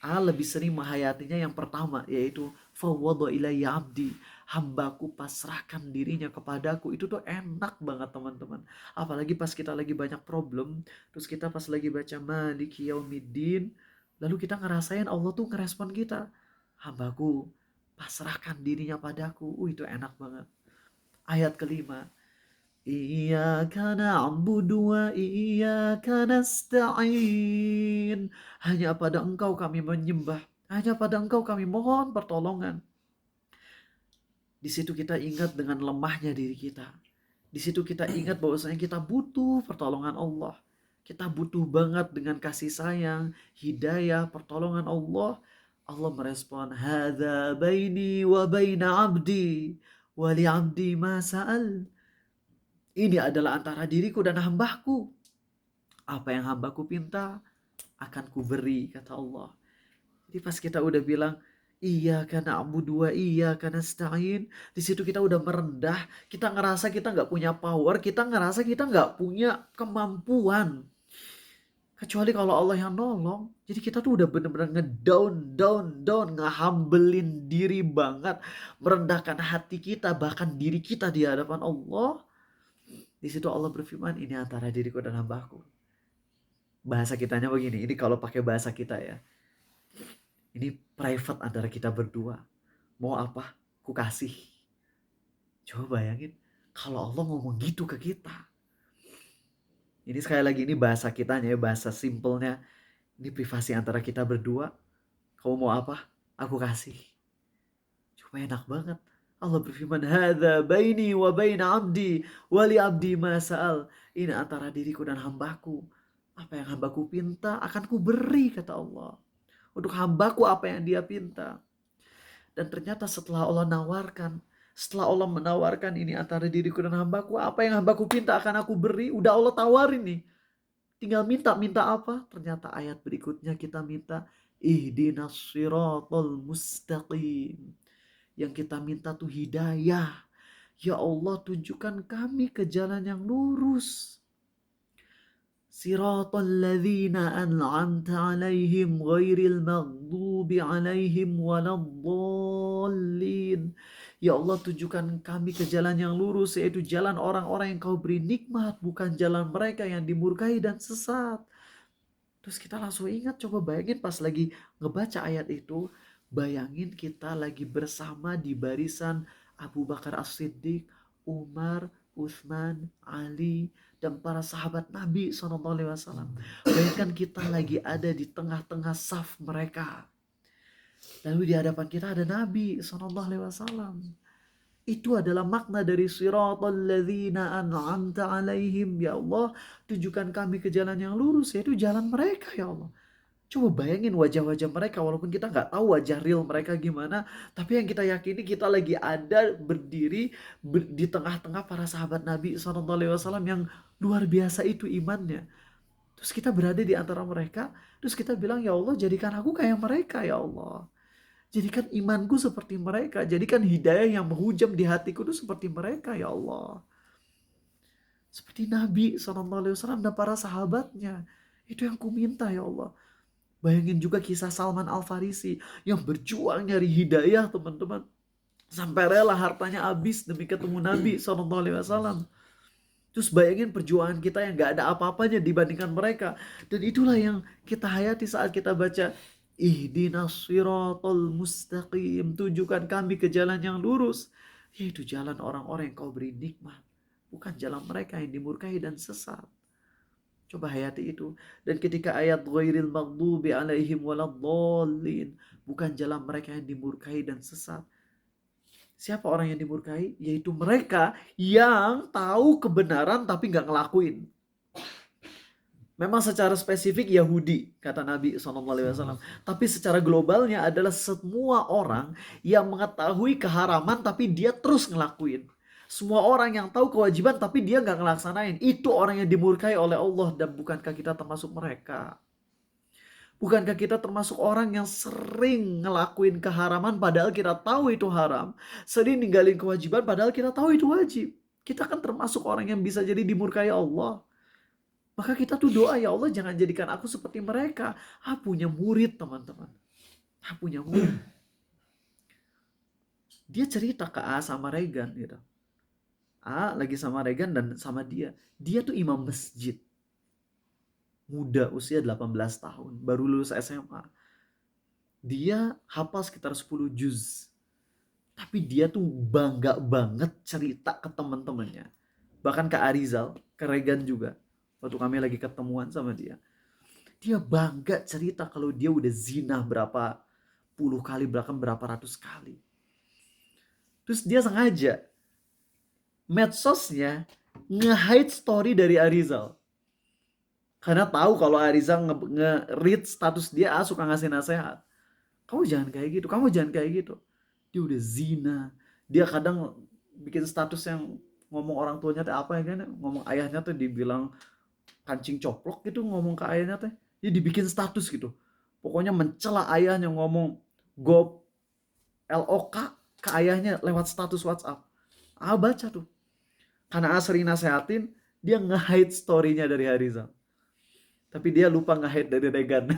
Lebih sering menghayatinya yang pertama, yaitu fawwadhu ilayya abdi, hambaku pasrahkan dirinya kepadaku. Itu tuh enak banget teman-teman. Apalagi pas kita lagi banyak problem, terus kita pas lagi baca Maliki Yaumiddin, lalu kita ngerasain Allah tuh ngerespon kita, hambaku pasrahkan dirinya padaku. Itu enak banget. Ayat kelima, Iyyaka na'budu wa iyyaka nasta'in. Hanya pada Engkau kami menyembah. Hanya pada Engkau kami mohon pertolongan. Di situ kita ingat dengan lemahnya diri kita. Di situ kita ingat bahwasanya kita butuh pertolongan Allah. Kita butuh banget dengan kasih sayang, hidayah, pertolongan Allah. Allah merespon, "Hadza baini wa baina 'abdi wa li 'abdi ma sa'al." Ini adalah antara diriku dan hambaku. Apa yang hambaku pinta akan kuberi, kata Allah. Jadi pas kita udah bilang iyyaka na'budu wa iyyaka nasta'in, di situ kita udah merendah, kita ngerasa kita nggak punya power, kita ngerasa kita nggak punya kemampuan. Kecuali kalau Allah yang nolong. Jadi kita tuh udah bener-bener down, ngehambelin diri banget, merendahkan hati kita, bahkan diri kita di hadapan Allah. Di situ Allah berfirman, ini antara diriku dan hambaku. Bahasa kitanya begini, ini kalau pakai bahasa kita ya. Ini private antara kita berdua. Mau apa? Ku kasih. Coba bayangin, kalau Allah ngomong gitu ke kita. Ini sekali lagi, ini bahasa kitanya ya, bahasa simpelnya. Ini privasi antara kita berdua. Kamu mau apa? Aku kasih. Coba enak banget. Allah berfirman, "Hadza baini wa baina 'abdi wa li 'abdi ma sa'al." Ini antara diriku dan hambaku. Apa yang hambaku pinta akan kuberi, kata Allah. Untuk hambaku apa yang dia pinta. Dan ternyata setelah Allah menawarkan ini antara diriku dan hambaku, apa yang hambaku pinta akan aku beri. Udah Allah tawarin nih. Tinggal minta apa? Ternyata ayat berikutnya kita minta, ihdinas siratal mustaqim. Yang kita minta tuh hidayah. Ya Allah, tunjukkan kami ke jalan yang lurus. Siratal ladzina an'amta 'alaihim ghairil maghdubi 'alaihim waladdallin. Ya Allah, tunjukkan kami ke jalan yang lurus, yaitu jalan orang-orang yang Kau beri nikmat, bukan jalan mereka yang dimurkai dan sesat. Terus kita langsung ingat, coba bayangin pas lagi ngebaca ayat itu, bayangin kita lagi bersama di barisan Abu Bakar As-Siddiq, Umar, Utsman, Ali, dan para sahabat Nabi SAW. Bayangkan kita lagi ada di tengah-tengah saf mereka. Lalu di hadapan kita ada Nabi SAW. Itu adalah makna dari siratal ladzina an'amta 'alaihim. Ya Allah, tunjukkan kami ke jalan yang lurus, yaitu jalan mereka, ya Allah. Coba bayangin wajah-wajah mereka, walaupun kita nggak tahu wajah real mereka gimana, tapi yang kita yakini kita lagi ada berdiri di tengah-tengah para sahabat Nabi SAW yang luar biasa itu imannya. Terus kita berada di antara mereka, terus kita bilang, ya Allah, jadikan aku kayak mereka, ya Allah. Jadikan imanku seperti mereka. Jadikan hidayah yang menghujam di hatiku itu seperti mereka, ya Allah. Seperti Nabi SAW dan para sahabatnya. Itu yang ku minta, ya Allah. Bayangin juga kisah Salman Al-Farisi yang berjuang nyari hidayah, teman-teman. Sampai rela hartanya habis demi ketemu Nabi SAW. Terus bayangin perjuangan kita yang gak ada apa-apanya dibandingkan mereka. Dan itulah yang kita hayati saat kita baca ihdinas siratal mustaqim. Tunjukkan kami ke jalan yang lurus. Yaitu jalan orang-orang yang Kau beri nikmat. Bukan jalan mereka yang dimurkai dan sesat. Coba hayati itu. Dan ketika ayat ghairil maghdubi alaihim waladdallin, bukan jalan mereka yang dimurkai dan sesat. Siapa orang yang dimurkai? Yaitu mereka yang tahu kebenaran tapi nggak ngelakuin. Memang secara spesifik Yahudi, kata Nabi SAW. Tapi secara globalnya adalah semua orang yang mengetahui keharaman tapi dia terus ngelakuin. Semua orang yang tahu kewajiban tapi dia nggak ngelaksanain. Itu orang yang dimurkai oleh Allah, dan bukankah kita termasuk mereka? Bukankah kita termasuk orang yang sering ngelakuin keharaman padahal kita tahu itu haram. Sering ninggalin kewajiban padahal kita tahu itu wajib. Kita kan termasuk orang yang bisa jadi dimurkai Allah. Maka kita tuh doa, ya Allah jangan jadikan aku seperti mereka. Punya murid, teman-teman. Punya murid. Dia cerita ke A sama Regan gitu. A lagi sama Regan dan sama dia. Dia tuh imam masjid. Muda, usia 18 tahun, baru lulus SMA. Dia hafal sekitar 10 juz. Tapi dia tuh bangga banget cerita ke teman-temannya. Bahkan ke Arizal, ke Regan juga. Waktu kami lagi ketemuan sama dia. Dia bangga cerita kalau dia udah zina berapa puluh kali, bahkan berapa ratus kali. Terus dia sengaja medsosnya nge-hide story dari Arizal. Karena tahu kalau Arizal nge-read status dia, suka ngasih nasihat. Kamu jangan kayak gitu, kamu jangan kayak gitu. Dia udah zina. Dia kadang bikin status yang ngomong orang tuanya teh apa ya kan? Ngomong ayahnya tuh dibilang kancing coplok gitu, ngomong ke ayahnya teh. Dia dibikin status gitu. Pokoknya mencela ayahnya, ngomong go LOK ke ayahnya lewat status WhatsApp. Baca tuh. Karena sering nasehatin, dia nge-hide story-nya dari Harizal. Tapi dia lupa nge-hide dari Regan.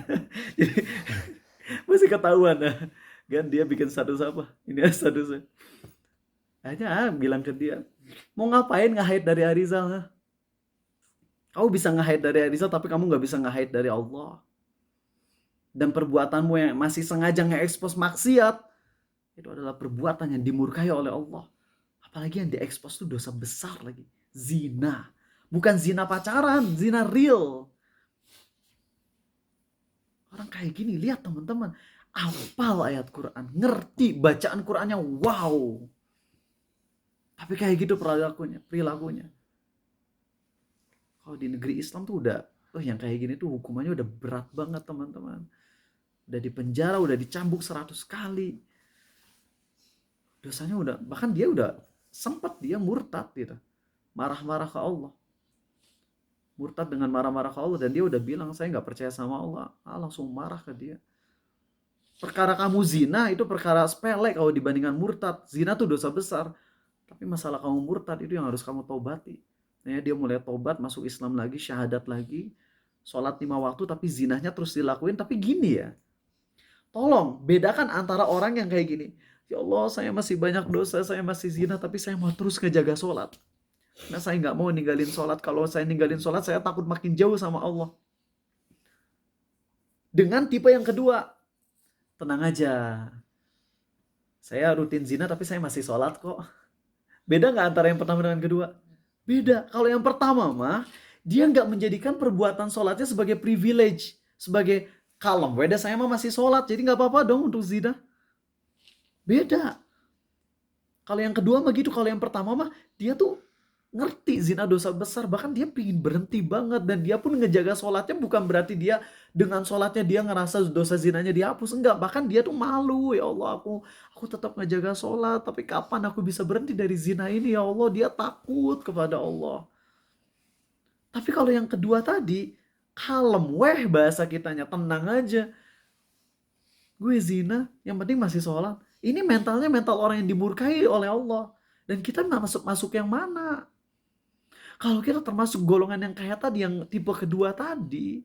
Jadi masih ketahuan. Kan dia bikin status apa? Ini statusnya. Akhirnya bilang ke dia, mau ngapain nge-hide dari Harizal? Kamu bisa nge-hide dari Harizal, tapi kamu gak bisa nge-hide dari Allah. Dan perbuatanmu yang masih sengaja nge-expose maksiat, itu adalah perbuatan yang dimurkai oleh Allah. Apalagi yang di-expose itu dosa besar lagi. Zina. Bukan zina pacaran, zina real. Orang kayak gini, lihat teman-teman. Hafal ayat Quran, ngerti bacaan Qurannya, wow. Tapi kayak gitu perilakunya. Kalau di negeri Islam tuh udah, yang kayak gini tuh hukumannya udah berat banget teman-teman. Udah dipenjara, udah dicambuk 100 kali. Dosanya udah, bahkan dia udah sempat dia murtad gitu. Marah-marah ke Allah. Murtad dengan marah-marah ke Allah. Dan dia udah bilang, saya gak percaya sama Allah. Langsung marah ke dia. Perkara kamu zina itu perkara sepele kalau dibandingkan murtad. Zina tuh dosa besar. Tapi masalah kamu murtad itu yang harus kamu taubati. Dia mulai tobat, masuk Islam lagi, syahadat lagi. Sholat 5 waktu tapi zinahnya terus dilakuin. Tapi gini ya. Tolong bedakan antara orang yang kayak gini. Ya Allah, saya masih banyak dosa, saya masih zina, tapi saya mau terus ngejaga sholat. Nah, saya nggak mau ninggalin sholat. Kalau saya ninggalin sholat, saya takut makin jauh sama Allah. Dengan tipe yang kedua, tenang aja. Saya rutin zina, tapi saya masih sholat kok. Beda nggak antara yang pertama dengan kedua? Beda. Kalau yang pertama mah, dia nggak menjadikan perbuatan sholatnya sebagai privilege, sebagai kalem. Beda saya mah masih sholat, jadi nggak apa-apa dong untuk zina. Beda. Kalau yang kedua mah gitu, kalau yang pertama mah dia tuh ngerti zina dosa besar, bahkan dia pingin berhenti banget, dan dia pun ngejaga sholatnya bukan berarti dia dengan sholatnya dia ngerasa dosa zinanya dihapus, enggak, bahkan dia tuh malu, ya Allah aku tetap ngejaga sholat, tapi kapan aku bisa berhenti dari zina ini ya Allah, dia takut kepada Allah. Tapi kalau yang kedua tadi, kalem bahasa kitanya, tenang aja, gue zina, yang penting masih sholat. Ini mentalnya mental orang yang dimurkai oleh Allah, dan kita masuk yang mana? Kalau kita termasuk golongan yang kayak tadi, yang tipe kedua tadi,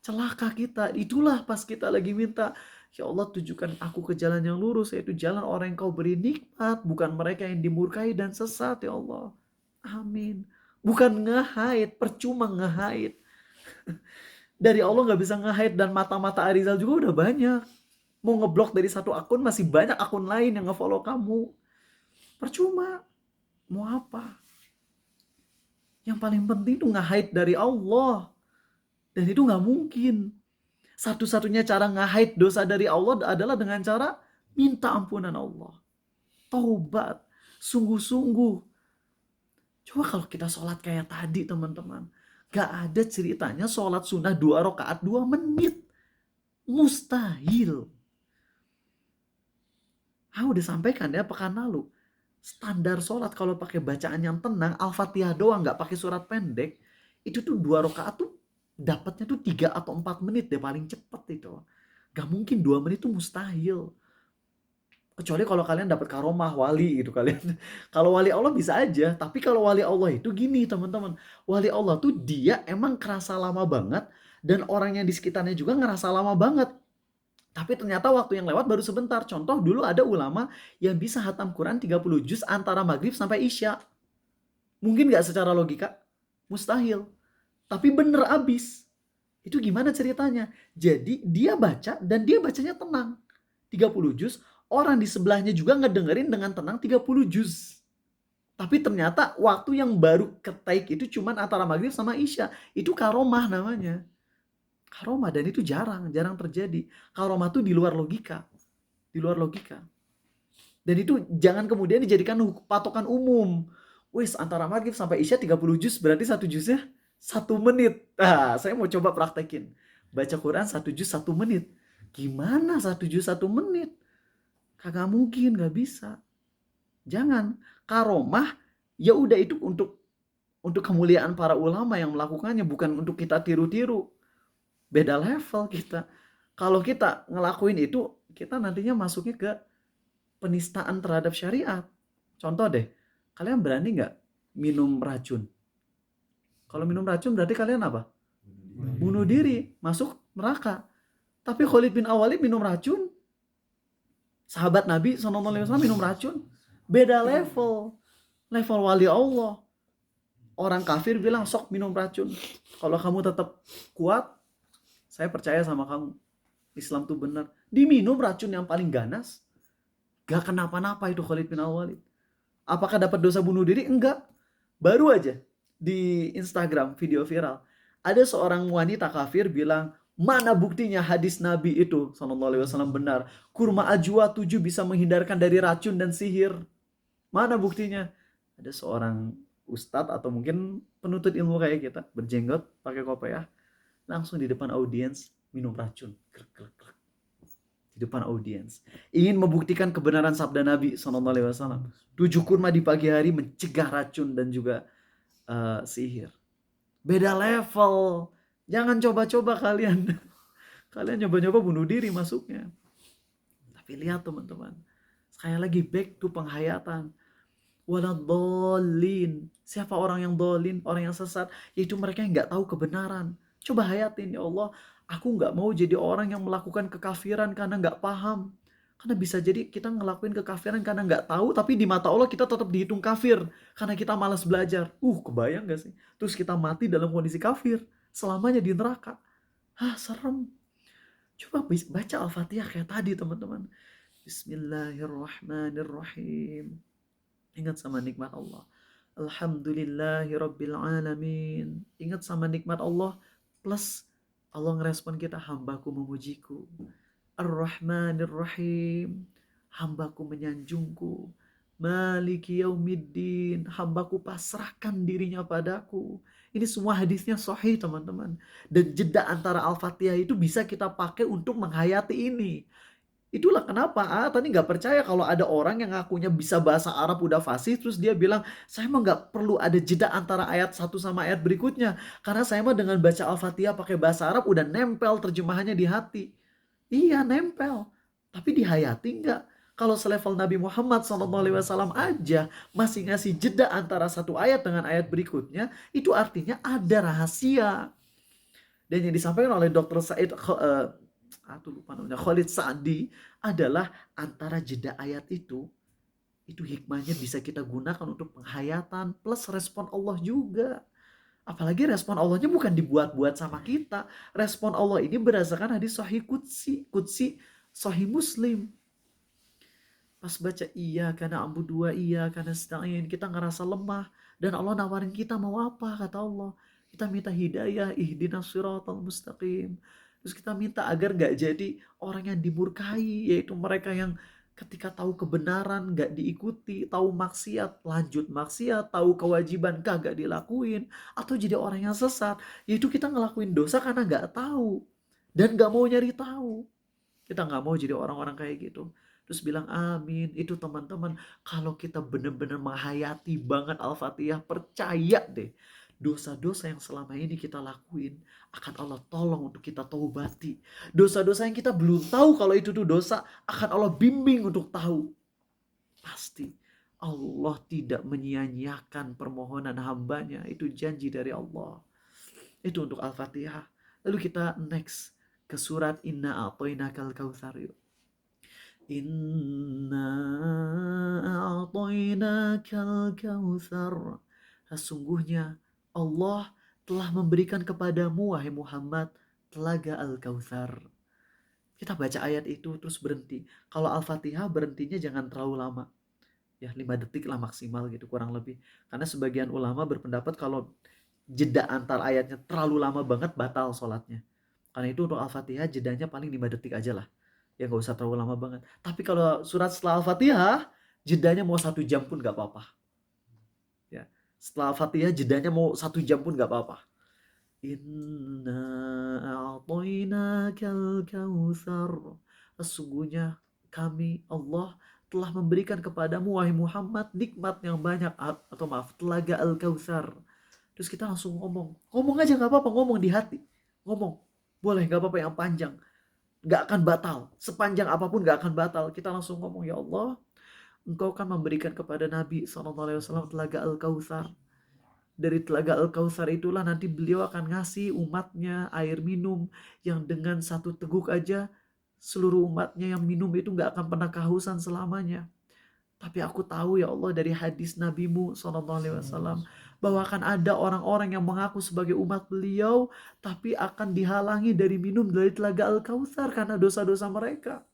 celaka kita. Itulah pas kita lagi minta, ya Allah tunjukkan aku ke jalan yang lurus, yaitu jalan orang yang kau beri nikmat, bukan mereka yang dimurkai dan sesat ya Allah. Amin. Bukan nge-hide, percuma nge-hide. Dari Allah gak bisa nge-hide, dan mata-mata Arizal juga udah banyak. Mau ngeblok dari satu akun, masih banyak akun lain yang nge-follow kamu. Percuma. Mau apa? Yang paling penting itu nge-hide dari Allah. Dan itu gak mungkin. Satu-satunya cara nge-hide dosa dari Allah adalah dengan cara minta ampunan Allah. Taubat. Sungguh-sungguh. Coba kalau kita sholat kayak tadi teman-teman. Gak ada ceritanya sholat sunnah 2 rakaat 2 menit. Mustahil. Udah sampaikan ya pekan lalu. Standar sholat kalau pakai bacaan yang tenang, Al-Fatihah doang, nggak pakai surat pendek, itu tuh 2 rakaat tuh dapatnya tuh 3 atau 4 menit deh paling cepet itu. Gak mungkin 2 menit tuh mustahil. Kecuali kalau kalian dapat karomah wali gitu kalian. Kalau wali Allah bisa aja, tapi kalau wali Allah itu gini teman-teman. Wali Allah tuh dia emang kerasa lama banget, dan orang yang di sekitarnya juga ngerasa lama banget. Tapi ternyata waktu yang lewat baru sebentar. Contoh dulu ada ulama yang bisa hatam Quran 30 juz antara maghrib sampai isya. Mungkin gak secara logika? Mustahil. Tapi bener abis. Itu gimana ceritanya? Jadi dia baca dan dia bacanya tenang. 30 juz. Orang di sebelahnya juga ngedengerin dengan tenang 30 juz. Tapi ternyata waktu yang baru ke-take itu cuman antara maghrib sama isya. Itu karomah namanya. Karomah, dan itu jarang terjadi. Karomah itu di luar logika. Di luar logika. Dan itu jangan kemudian dijadikan patokan umum. Wis, antara maghrib sampai isya 30 juz, berarti satu juznya 1 menit. Nah, saya mau coba praktekin. Baca Quran 1 juz 1 menit. Gimana 1 juz 1 menit? Kagak mungkin, gak bisa. Jangan. Karomah, ya udah itu untuk kemuliaan para ulama yang melakukannya, bukan untuk kita tiru-tiru. Beda level kita. Kalau kita ngelakuin itu, kita nantinya masuknya ke penistaan terhadap syariat. Contoh deh, kalian berani nggak minum racun? Kalau minum racun berarti kalian apa? Bunuh diri, masuk neraka. Tapi Khalid bin Awalid minum racun, sahabat Nabi SAW minum racun, beda level. Level wali Allah. Orang kafir bilang, sok minum racun. Kalau kamu tetap kuat, saya percaya sama kamu. Islam tuh benar. Diminum racun yang paling ganas, gak kenapa-napa itu Khalid bin Awalid. Apakah dapat dosa bunuh diri? Enggak. Baru aja di Instagram video viral, ada seorang wanita kafir bilang, mana buktinya hadis Nabi itu SAW benar? Kurma ajwa 7 bisa menghindarkan dari racun dan sihir. Mana buktinya? Ada seorang ustadz atau mungkin penuntut ilmu kayak kita, berjenggot, pakai kopiah, langsung di depan audiens minum racun. Di depan audiens. Ingin membuktikan kebenaran sabda Nabi SAW. 7 kurma di pagi hari mencegah racun dan juga sihir. Beda level. Jangan coba-coba kalian. Kalian coba-coba bunuh diri masuknya. Tapi lihat teman-teman. Sekali lagi back to penghayatan. Waladhdallin. Siapa orang yang dolin? Orang yang sesat. Yaitu mereka yang gak tahu kebenaran. Coba hayatin, ya Allah. Aku gak mau jadi orang yang melakukan kekafiran karena gak paham. Karena bisa jadi kita ngelakuin kekafiran karena gak tahu, tapi di mata Allah kita tetap dihitung kafir. Karena kita malas belajar. Kebayang gak sih? Terus kita mati dalam kondisi kafir. Selamanya di neraka. Serem. Coba baca Al-Fatihah kayak tadi teman-teman. Bismillahirrahmanirrahim. Ingat sama nikmat Allah. Alhamdulillahirrabbilalamin. Ingat sama nikmat Allah. Plus Allah ngerespon kita, hambaku memujiku. Ar-Rahmanir-Rahim. Hambaku menyanjungku. Maliki yaumiddin. Hambaku pasrahkan dirinya padaku. Ini semua hadisnya sahih teman-teman. Dan jeda antara Al-Fatihah itu bisa kita pakai untuk menghayati ini. Itulah kenapa tadi nggak percaya kalau ada orang yang ngakunya bisa bahasa Arab udah fasih, terus dia bilang, saya mah nggak perlu ada jeda antara ayat satu sama ayat berikutnya. Karena saya mah dengan baca Al-Fatihah pakai bahasa Arab udah nempel terjemahannya di hati. Iya nempel, tapi dihayati nggak? Kalau selevel Nabi Muhammad SAW aja masih ngasih jeda antara satu ayat dengan ayat berikutnya, itu artinya ada rahasia. Dan yang disampaikan oleh Dr. Said lupa namanya, Khalid Sa'di, adalah antara jeda ayat itu hikmahnya bisa kita gunakan untuk penghayatan plus respon Allah juga. Apalagi respon Allahnya bukan dibuat-buat sama kita. Respon Allah ini berdasarkan hadis Sahih Qudsi Sahih Muslim. Pas baca iya karena ambu dua iya karena nasta'in, kita ngerasa lemah dan Allah nawarin kita mau apa, kata Allah. Kita minta hidayah, ihdinas siratal mustaqim. Terus kita minta agar gak jadi orang yang dimurkai, yaitu mereka yang ketika tahu kebenaran gak diikuti, tahu maksiat lanjut maksiat, tahu kewajiban kagak dilakuin, atau jadi orang yang sesat, yaitu kita ngelakuin dosa karena gak tahu dan gak mau nyari tahu. Kita gak mau jadi orang-orang kayak gitu. Terus bilang amin. Itu teman-teman, kalau kita benar-benar menghayati banget Al-Fatihah, percaya deh, dosa-dosa yang selama ini kita lakuin akan Allah tolong untuk kita taubati. Dosa-dosa yang kita belum tahu kalau itu tuh dosa akan Allah bimbing untuk tahu. Pasti Allah tidak menyia-nyiakan permohonan hambanya. Itu janji dari Allah. Itu untuk Al-Fatihah. Lalu kita next ke surat Inna a'tainakal kautsar yuk. Inna a'tainakal kautsar. Sesungguhnya Allah telah memberikan kepadamu, wahai Muhammad, telaga Al-Kautsar. Kita baca ayat itu terus berhenti. Kalau Al-Fatihah berhentinya jangan terlalu lama. Ya 5 detik lah maksimal gitu kurang lebih. Karena sebagian ulama berpendapat kalau jeda antar ayatnya terlalu lama banget batal sholatnya. Karena itu untuk Al-Fatihah jedanya paling 5 detik aja lah. Ya nggak usah terlalu lama banget. Tapi kalau surat setelah Al-Fatihah jedanya mau 1 jam pun nggak apa-apa. Ya, setelah Al-Fatihah jedanya mau 1 jam pun nggak apa-apa. Inna a'tainakal kautsar. Sesungguhnya kami Allah telah memberikan kepadamu wahai Muhammad nikmat yang banyak, atau maaf, telaga Al-Kautsar. Terus kita langsung ngomong aja nggak apa-apa, ngomong di hati, ngomong boleh nggak apa-apa yang panjang, nggak akan batal, sepanjang apapun nggak akan batal. Kita langsung ngomong, ya Allah, Engkau kan memberikan kepada Nabi SAW telaga Al-Kautsar. Dari telaga Al-Kautsar itulah nanti beliau akan ngasih umatnya air minum yang dengan 1 teguk aja seluruh umatnya yang minum itu nggak akan pernah kehausan selamanya. Tapi aku tahu ya Allah dari hadis Nabi-Mu SAW bahwa akan ada orang-orang yang mengaku sebagai umat beliau tapi akan dihalangi dari minum dari telaga Al-Kautsar karena dosa-dosa mereka.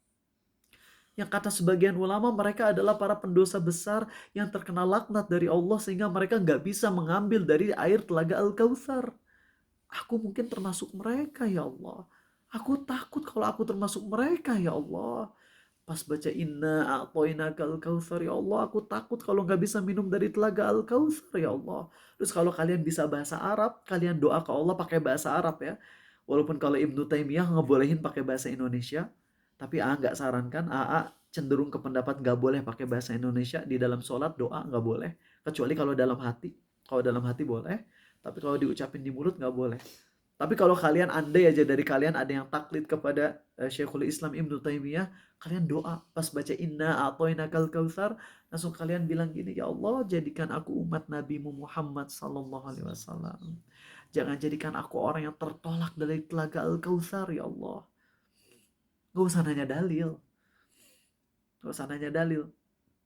Yang kata sebagian ulama mereka adalah para pendosa besar yang terkena laknat dari Allah sehingga mereka nggak bisa mengambil dari air telaga Al-Kautsar. Aku mungkin termasuk mereka ya Allah. Aku takut kalau aku termasuk mereka ya Allah. Pas baca inna a'toinakal kautsar ya Allah, aku takut kalau nggak bisa minum dari telaga Al-Kautsar ya Allah. Terus kalau kalian bisa bahasa Arab, kalian doa ke Allah pakai bahasa Arab ya. Walaupun kalau Ibnu Taimiyah ngebolehin pakai bahasa Indonesia, tapi nggak sarankan, cenderung ke pendapat nggak boleh pakai bahasa Indonesia di dalam sholat doa nggak boleh, kecuali kalau dalam hati. Kalau dalam hati boleh, tapi kalau diucapin di mulut nggak boleh. Tapi kalau kalian andai aja dari kalian ada yang taklid kepada Syekhul Islam Ibnu Taimiyah, kalian doa pas baca inna a'toinakal kautsar, langsung kalian bilang gini, ya Allah jadikan aku umat Nabi-Mu Muhammad sallallahu alaihi wasallam. Jangan jadikan aku orang yang tertolak dari telaga Al-Kautsar ya Allah. Gak usah nanya dalil. Gak usah nanya dalil.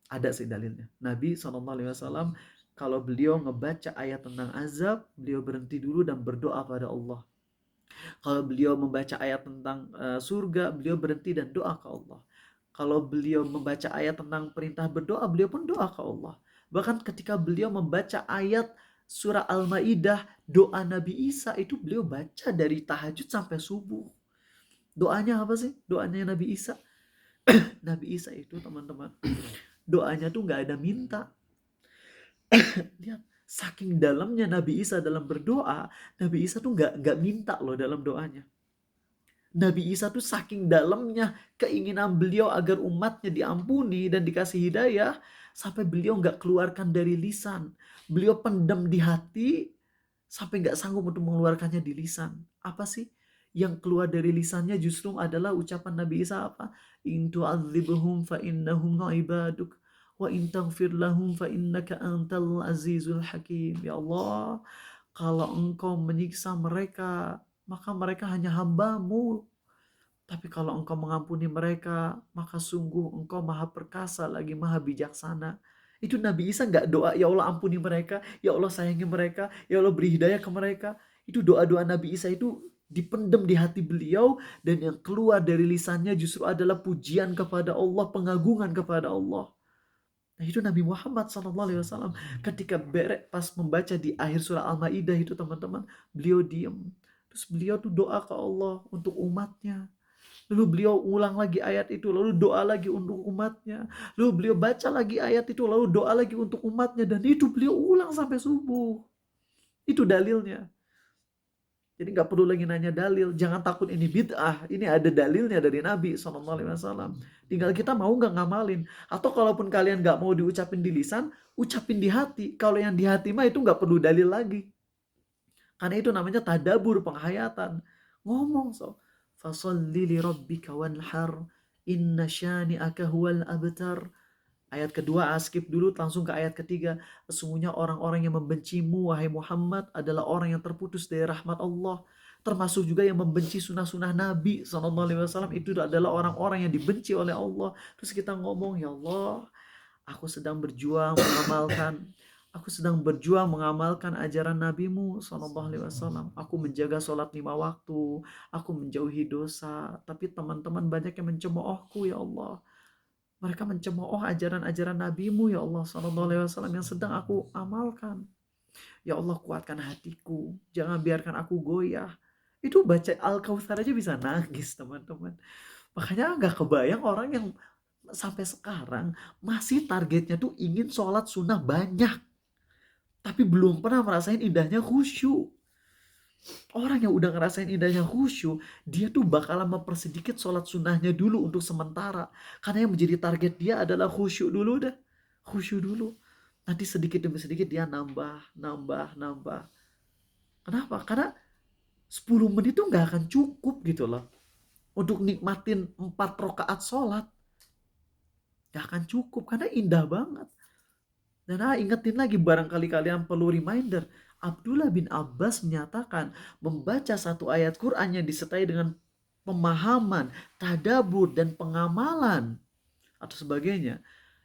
Ada sih dalilnya. Nabi SAW kalau beliau ngebaca ayat tentang azab, beliau berhenti dulu dan berdoa pada Allah. Kalau beliau membaca ayat tentang surga, beliau berhenti dan doa ke Allah. Kalau beliau membaca ayat tentang perintah berdoa, beliau pun doa ke Allah. Bahkan ketika beliau membaca ayat surah Al-Maidah, doa Nabi Isa itu beliau baca dari tahajud sampai subuh. Doanya apa sih? Doanya Nabi Isa. Nabi Isa itu teman-teman, doanya tuh nggak ada minta. Lihat, saking dalamnya Nabi Isa dalam berdoa, Nabi Isa tuh nggak minta loh dalam doanya. Nabi Isa tuh saking dalamnya keinginan beliau agar umatnya diampuni dan dikasih hidayah, sampai beliau nggak keluarkan dari lisan. Beliau pendam di hati sampai nggak sanggup untuk mengeluarkannya di lisan. Apa sih? Yang keluar dari lisannya justru adalah ucapan Nabi Isa apa? In tu'adzibhum fa innahum ibaduk wa in taghfir lahum fa innaka antal azizul hakim. Ya Allah, kalau engkau menyiksa mereka, maka mereka hanya hamba-Mu. Tapi kalau engkau mengampuni mereka, maka sungguh engkau maha perkasa lagi maha bijaksana. Itu Nabi Isa nggak doa, ya Allah ampuni mereka, ya Allah sayangi mereka, ya Allah beri hidayah ke mereka. Itu doa-doa Nabi Isa itu dipendam di hati beliau, dan yang keluar dari lisannya justru adalah pujian kepada Allah, pengagungan kepada Allah. Nah itu Nabi Muhammad SAW ketika pas membaca di akhir surah Al-Maidah itu teman-teman, beliau diam. Terus beliau tuh doa ke Allah untuk umatnya. Lalu beliau ulang lagi ayat itu, lalu doa lagi untuk umatnya. Lalu beliau baca lagi ayat itu, lalu doa lagi untuk umatnya. Dan itu beliau ulang sampai subuh. Itu dalilnya. Jadi nggak perlu lagi nanya dalil. Jangan takut ini bid'ah. Ini ada dalilnya dari Nabi SAW. Tinggal kita mau nggak ngamalin. Atau kalaupun kalian nggak mau diucapin di lisan, ucapin di hati. Kalau yang di hati mah itu nggak perlu dalil lagi. Karena itu namanya tadabur, penghayatan. Ngomong so. Fasalli li rabbika wanhar. Inna syani'aka huwal abtar. Ayat kedua, skip dulu langsung ke ayat ketiga. Sesungguhnya orang-orang yang membencimu, wahai Muhammad, adalah orang yang terputus dari rahmat Allah. Termasuk juga yang membenci sunnah-sunnah Nabi SAW. Itu adalah orang-orang yang dibenci oleh Allah. Terus kita ngomong, ya Allah, aku sedang berjuang mengamalkan ajaran Nabi-Mu SAW. Aku menjaga sholat 5 waktu. Aku menjauhi dosa. Tapi teman-teman banyak yang mencemoohku ya Allah. Mereka mencemooh ajaran-ajaran Nabi-Mu ya Allah Sallallahu Alaihi Wasallam yang sedang aku amalkan. Ya Allah, kuatkan hatiku, jangan biarkan aku goyah. Itu baca Al-Kautsar aja bisa nangis teman-teman. Makanya nggak kebayang orang yang sampai sekarang masih targetnya tuh ingin sholat sunnah banyak, tapi belum pernah merasain indahnya khusyuk. Orang yang udah ngerasain indahnya khusyuk, dia tuh bakalan mempersedikit sholat sunnahnya dulu untuk sementara. Karena yang menjadi target dia adalah khusyuk dulu dah. Khusyuk dulu. Nanti sedikit demi sedikit dia nambah, nambah, nambah. Kenapa? Karena 10 menit tuh gak akan cukup gitu loh. Untuk nikmatin 4 rakaat sholat. Gak akan cukup karena indah banget. Dan ingetin lagi, barangkali kalian perlu reminder. Abdullah bin Abbas menyatakan membaca satu ayat Quran yang disertai dengan pemahaman, tadabbur, dan pengamalan atau sebagainya,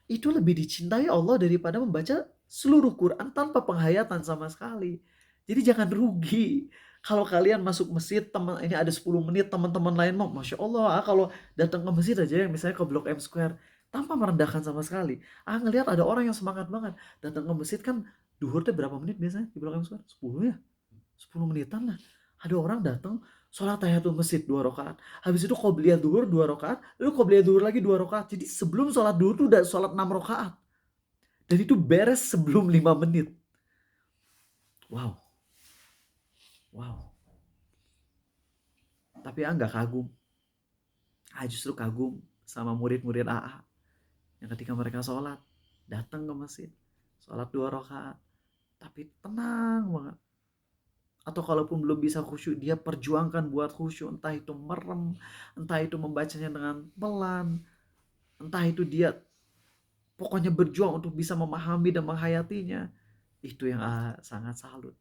itu lebih dicintai Allah daripada membaca seluruh Quran tanpa penghayatan sama sekali. Jadi jangan rugi. Kalau kalian masuk masjid, teman ini ada 10 menit, teman-teman lain mau, Masya Allah, kalau datang ke masjid aja, misalnya ke Blok M Square, tanpa merendahkan sama sekali. Ngelihat ada orang yang semangat banget. Datang ke masjid kan, duhur teh berapa menit biasanya di Blok M Square? 10 ya? 10 menitan lah. Ada orang datang, sholat tahiyatul masjid 2 rakaat. Habis itu qobliyah duhur 2 rakaat, lalu qobliyah duhur lagi 2 rakaat. Jadi sebelum sholat duhur tuh udah sholat 6 rakaat. Dan itu beres sebelum 5 menit. Wow. Wow. Tapi nggak kagum. Justru kagum sama murid-murid AA. Yang ketika mereka sholat, datang ke masjid, sholat 2 rakaat, tapi tenang banget. Atau kalaupun belum bisa khusyuk, dia perjuangkan buat khusyuk. Entah itu merem, entah itu membacanya dengan pelan, entah itu dia pokoknya berjuang untuk bisa memahami dan menghayatinya. Itu yang sangat salut.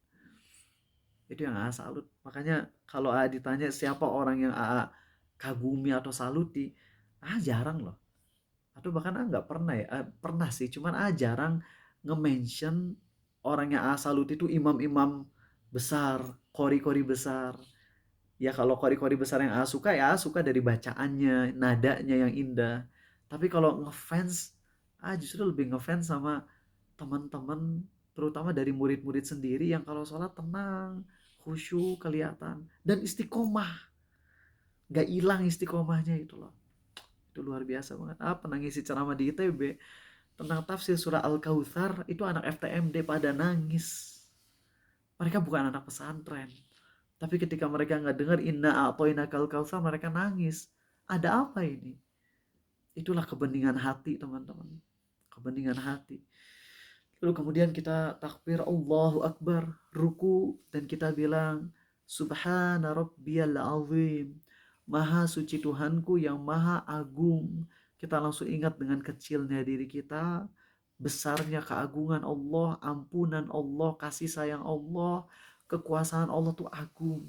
Itu yang salut. Makanya kalau ditanya siapa orang yang kagumi atau saluti, jarang loh. Atau bahkan nggak pernah ya, pernah sih, cuman jarang nge-mention orang yang saluti itu imam-imam besar, qori-qori besar. Ya kalau qori-qori besar yang suka, ya suka dari bacaannya, nadanya yang indah. Tapi kalau ngefans, justru lebih ngefans sama teman-teman, terutama dari murid-murid sendiri yang kalau sholat tenang, khusyuk kelihatan, dan istiqomah. Gak hilang istiqomahnya itu loh. Itu luar biasa banget. Pernah ngisi ceramah di ITB tentang tafsir surah Al-Kautsar, itu anak FTMD pada nangis. Mereka bukan anak pesantren. Tapi ketika mereka nggak dengar inna a'toinakal kautsar, mereka nangis. Ada apa ini? Itulah kebeningan hati, teman-teman. Kebeningan hati. Lalu kemudian kita takbir Allahu Akbar, ruku, dan kita bilang Subhana Rabbiyal Azim. Maha suci Tuhanku yang maha agung. Kita langsung ingat dengan kecilnya diri kita, besarnya keagungan Allah, ampunan Allah, kasih sayang Allah, kekuasaan Allah tuh agung.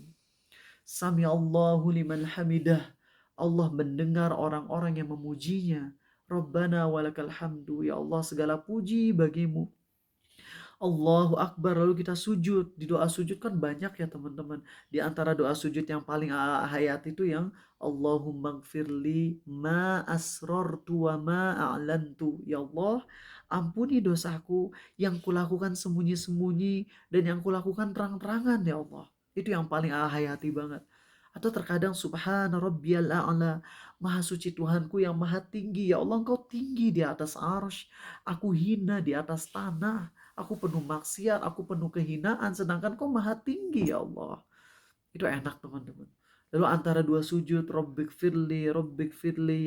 Sami Allahu liman hamidah. Allah mendengar orang-orang yang memujinya. Rabbana walakal hamdu. Ya Allah, segala puji bagimu. Allahu Akbar, lalu kita sujud. Di doa sujud kan banyak ya teman-teman. Di antara doa sujud yang paling hayat itu yang Allahumma gfirli ma asrortu wa ma a'lantu. Ya Allah, ampuni dosaku yang kulakukan sembunyi-sembunyi dan yang kulakukan terang-terangan ya Allah. Itu yang paling hayati banget. Atau terkadang subhana rabbiyal a'la, maha suci Tuhanku yang maha tinggi. Ya Allah, engkau tinggi di atas arsy, aku hina di atas tanah. Aku penuh maksiat, aku penuh kehinaan, sedangkan kau maha tinggi ya Allah. Itu enak teman-teman. Lalu antara dua sujud, Rabbik firli,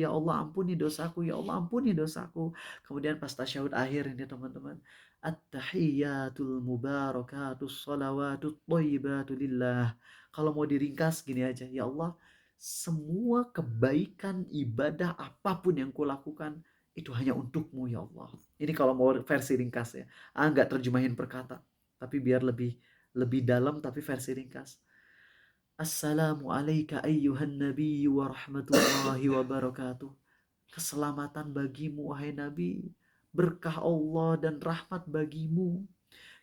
ya Allah ampuni dosaku, ya Allah ampuni dosaku. Kemudian pas tasyahud akhir ini teman-teman, at-tahiyyatul mubarakatus salawatut thayyibatu lillah. Kalau mau diringkas gini aja, ya Allah, semua kebaikan ibadah apapun yang kulakukan itu hanya untukmu ya Allah. Ini kalau mau versi ringkas ya. Nggak terjemahin per kata, tapi biar lebih dalam, tapi versi ringkas. Assalamu alayka ayyuhan nabiyyu wa rahmatullahi wa barakatuh. Keselamatan bagimu wahai Nabi, berkah Allah dan rahmat bagimu.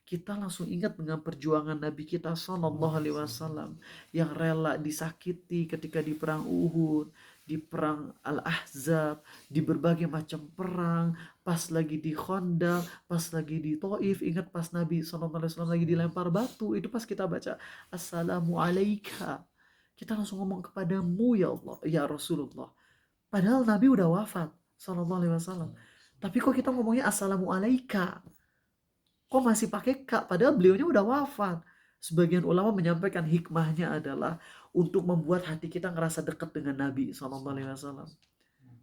Kita langsung ingat dengan perjuangan Nabi kita Sallallahu Alaihi Wasallam yang rela disakiti ketika di perang Uhud, di perang Al-Ahzab, di berbagai macam perang, pas lagi di Khandaq, pas lagi di Taif, ingat pas Nabi SAW lagi dilempar batu, itu pas kita baca Assalamu alaika. Kita langsung ngomong kepadamu ya Allah, ya Rasulullah. Padahal Nabi udah wafat SAW. Tapi kok kita ngomongnya Assalamu alaika? Kok masih pakai kak? Padahal beliaunya udah wafat. Sebagian ulama menyampaikan hikmahnya adalah untuk membuat hati kita ngerasa dekat dengan Nabi SAW.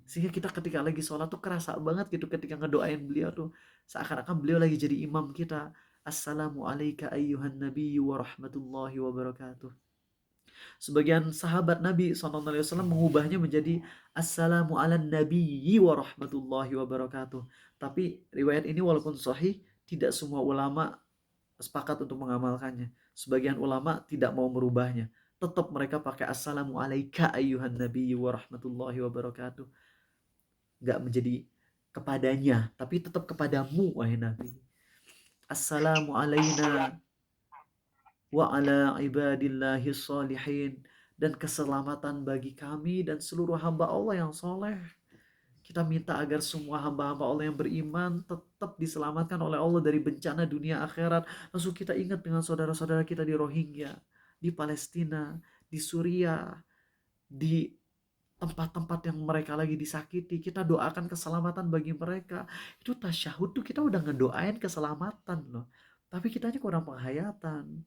Sehingga kita ketika lagi sholat tuh kerasa banget gitu ketika ngedoain beliau tuh. Seakan-akan beliau lagi jadi imam kita. Assalamu alayka ayyuhan nabiyyu wa rahmatullahi wa barakatuh. Sebagian sahabat Nabi SAW mengubahnya menjadi Assalamu ala nabiyyi wa rahmatullahi wa barakatuh. Tapi riwayat ini walaupun sahih, tidak semua ulama sepakat untuk mengamalkannya. Sebagian ulama tidak mau merubahnya. Tetap mereka pakai Assalamu alayka ayyuhan nabiyyu wa rahmatullahi wa barakatuh. Gak menjadi kepadanya, tapi tetap kepadamu wahai Nabi. Assalamu alayna wa ala ibadillahi salihin, dan keselamatan bagi kami dan seluruh hamba Allah yang soleh. Kita minta agar semua hamba-hamba Allah yang beriman tetap diselamatkan oleh Allah dari bencana dunia akhirat. Langsung kita ingat dengan saudara-saudara kita di Rohingya, di Palestina, di Suriah, di tempat-tempat yang mereka lagi disakiti. Kita doakan keselamatan bagi mereka. Itu tasyahud tuh kita udah ngedoain keselamatan loh. Tapi kitanya kurang penghayatan.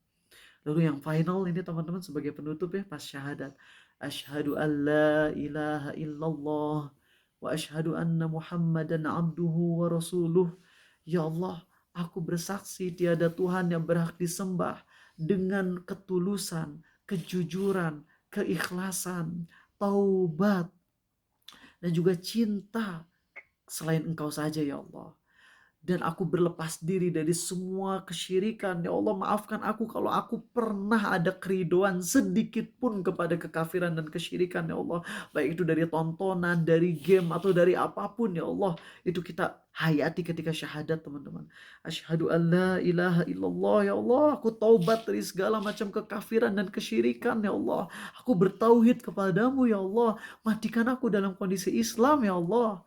Lalu yang final ini teman-teman sebagai penutup ya, pas syahadat. Asyhadu an la ilaha illallah wa asyhadu anna Muhammadan abduhu wa rasuluh. Ya Allah, aku bersaksi tiada Tuhan yang berhak disembah dengan ketulusan, kejujuran, keikhlasan, taubat, dan juga cinta selain Engkau saja ya Allah. Dan aku berlepas diri dari semua kesyirikan. Ya Allah, maafkan aku kalau aku pernah ada keriduan sedikit pun kepada kekafiran dan kesyirikan ya Allah. Baik itu dari tontonan, dari game, atau dari apapun ya Allah. Itu kita hayati ketika syahadat teman-teman. Asyhadu an la ilaha illallah ya Allah. Aku taubat dari segala macam kekafiran dan kesyirikan ya Allah. Aku bertauhid kepadamu ya Allah. Matikan aku dalam kondisi Islam ya Allah.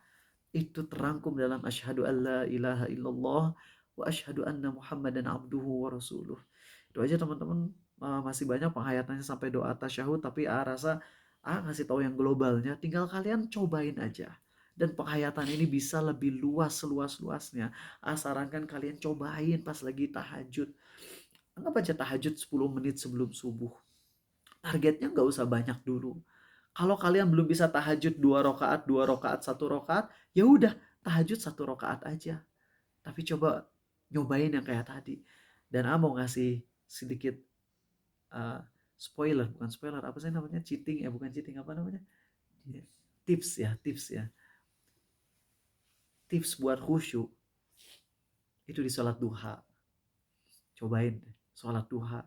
Itu terangkum dalam asyhadu an la ilaha illallah wa asyhadu anna Muhammadan abduhu wa rasuluh. Itu aja teman-teman. Masih banyak penghayatannya sampai doa tasyahud, tapi rasa ngasih tahu yang globalnya, tinggal kalian cobain aja. Dan penghayatan ini bisa lebih luas seluas-luasnya. Sarankan kalian cobain pas lagi tahajud. Anggap aja tahajud 10 menit sebelum subuh. Targetnya nggak usah banyak dulu. Kalau kalian belum bisa tahajud 2 rakaat, 2 rakaat, 1 rakaat, ya udah tahajud 1 rakaat aja. Tapi coba nyobain yang kayak tadi. Dan mau ngasih sedikit spoiler, bukan spoiler, apa sih namanya? Cheating ya, bukan cheating, apa namanya? Tips ya. Tips buat khusyuk itu di sholat duha. Cobain sholat duha.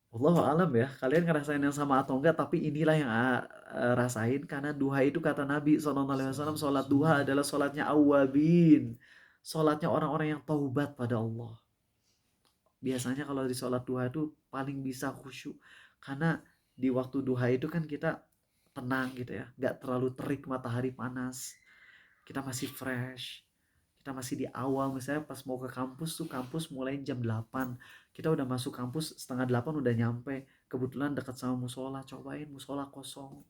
Wallahu alam ya, kalian ngerasain yang sama atau enggak, tapi inilah yang rasain, karena duha itu kata Nabi SAW, sholat duha adalah sholatnya awabin, sholatnya orang-orang yang taubat pada Allah. Biasanya kalau di sholat duha itu paling bisa khusyuk, karena di waktu duha itu kan kita tenang gitu ya, gak terlalu terik matahari panas, kita masih fresh. Kita masih di awal, misalnya pas mau ke kampus tuh, kampus mulai jam 8. Kita udah masuk kampus setengah 8 udah nyampe. Kebetulan dekat sama musola, cobain musola kosong.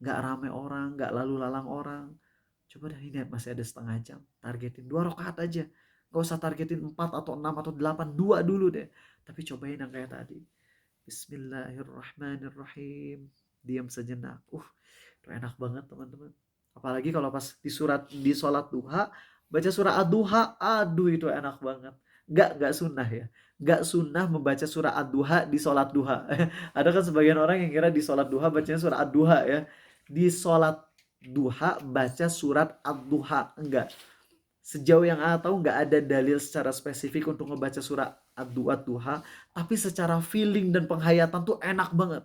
Gak rame orang, gak lalu lalang orang. Coba dah, ini masih ada setengah jam. Targetin 2 rakaat aja. Gak usah targetin 4 atau 6 atau 8, 2 dulu deh. Tapi cobain yang kayak tadi. Bismillahirrahmanirrahim. Diam sejenak. Itu enak banget teman-teman. Apalagi kalau pas di sholat duha, baca surah ad-duha, aduh itu enak banget. Gak sunnah ya. Gak sunnah membaca surah ad-duha di sholat duha. Ada kan sebagian orang yang kira di sholat duha bacanya surah ad-duha ya. Di sholat duha baca surat ad-duha. Enggak. Sejauh yang tahu gak ada dalil secara spesifik untuk ngebaca surah ad-duha. Tapi secara feeling dan penghayatan tuh enak banget.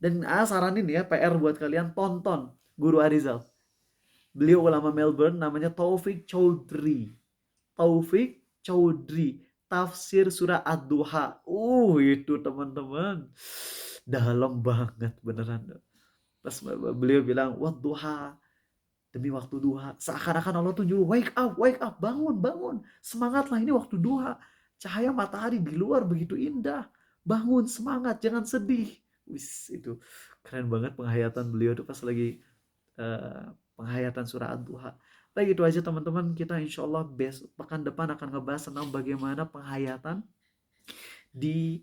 Dan saranin ya, PR buat kalian, tonton Guru Arizal. Beliau ulama Melbourne, namanya Taufik Choudhury. Tafsir surah ad-duha. Itu teman-teman dalam banget beneran. Pas beliau bilang wadduha, demi waktu duha. Seakan-akan Allah tuh nyuruh wake up, bangun, bangun. Semangatlah, ini waktu duha. Cahaya matahari di luar begitu indah. Bangun, semangat, jangan sedih. Wis, itu keren banget penghayatan beliau tuh pas lagi penghayatan surah Ad-Duha. Baik, itu aja teman-teman. Kita insya Allah pekan depan akan ngebahas tentang bagaimana penghayatan di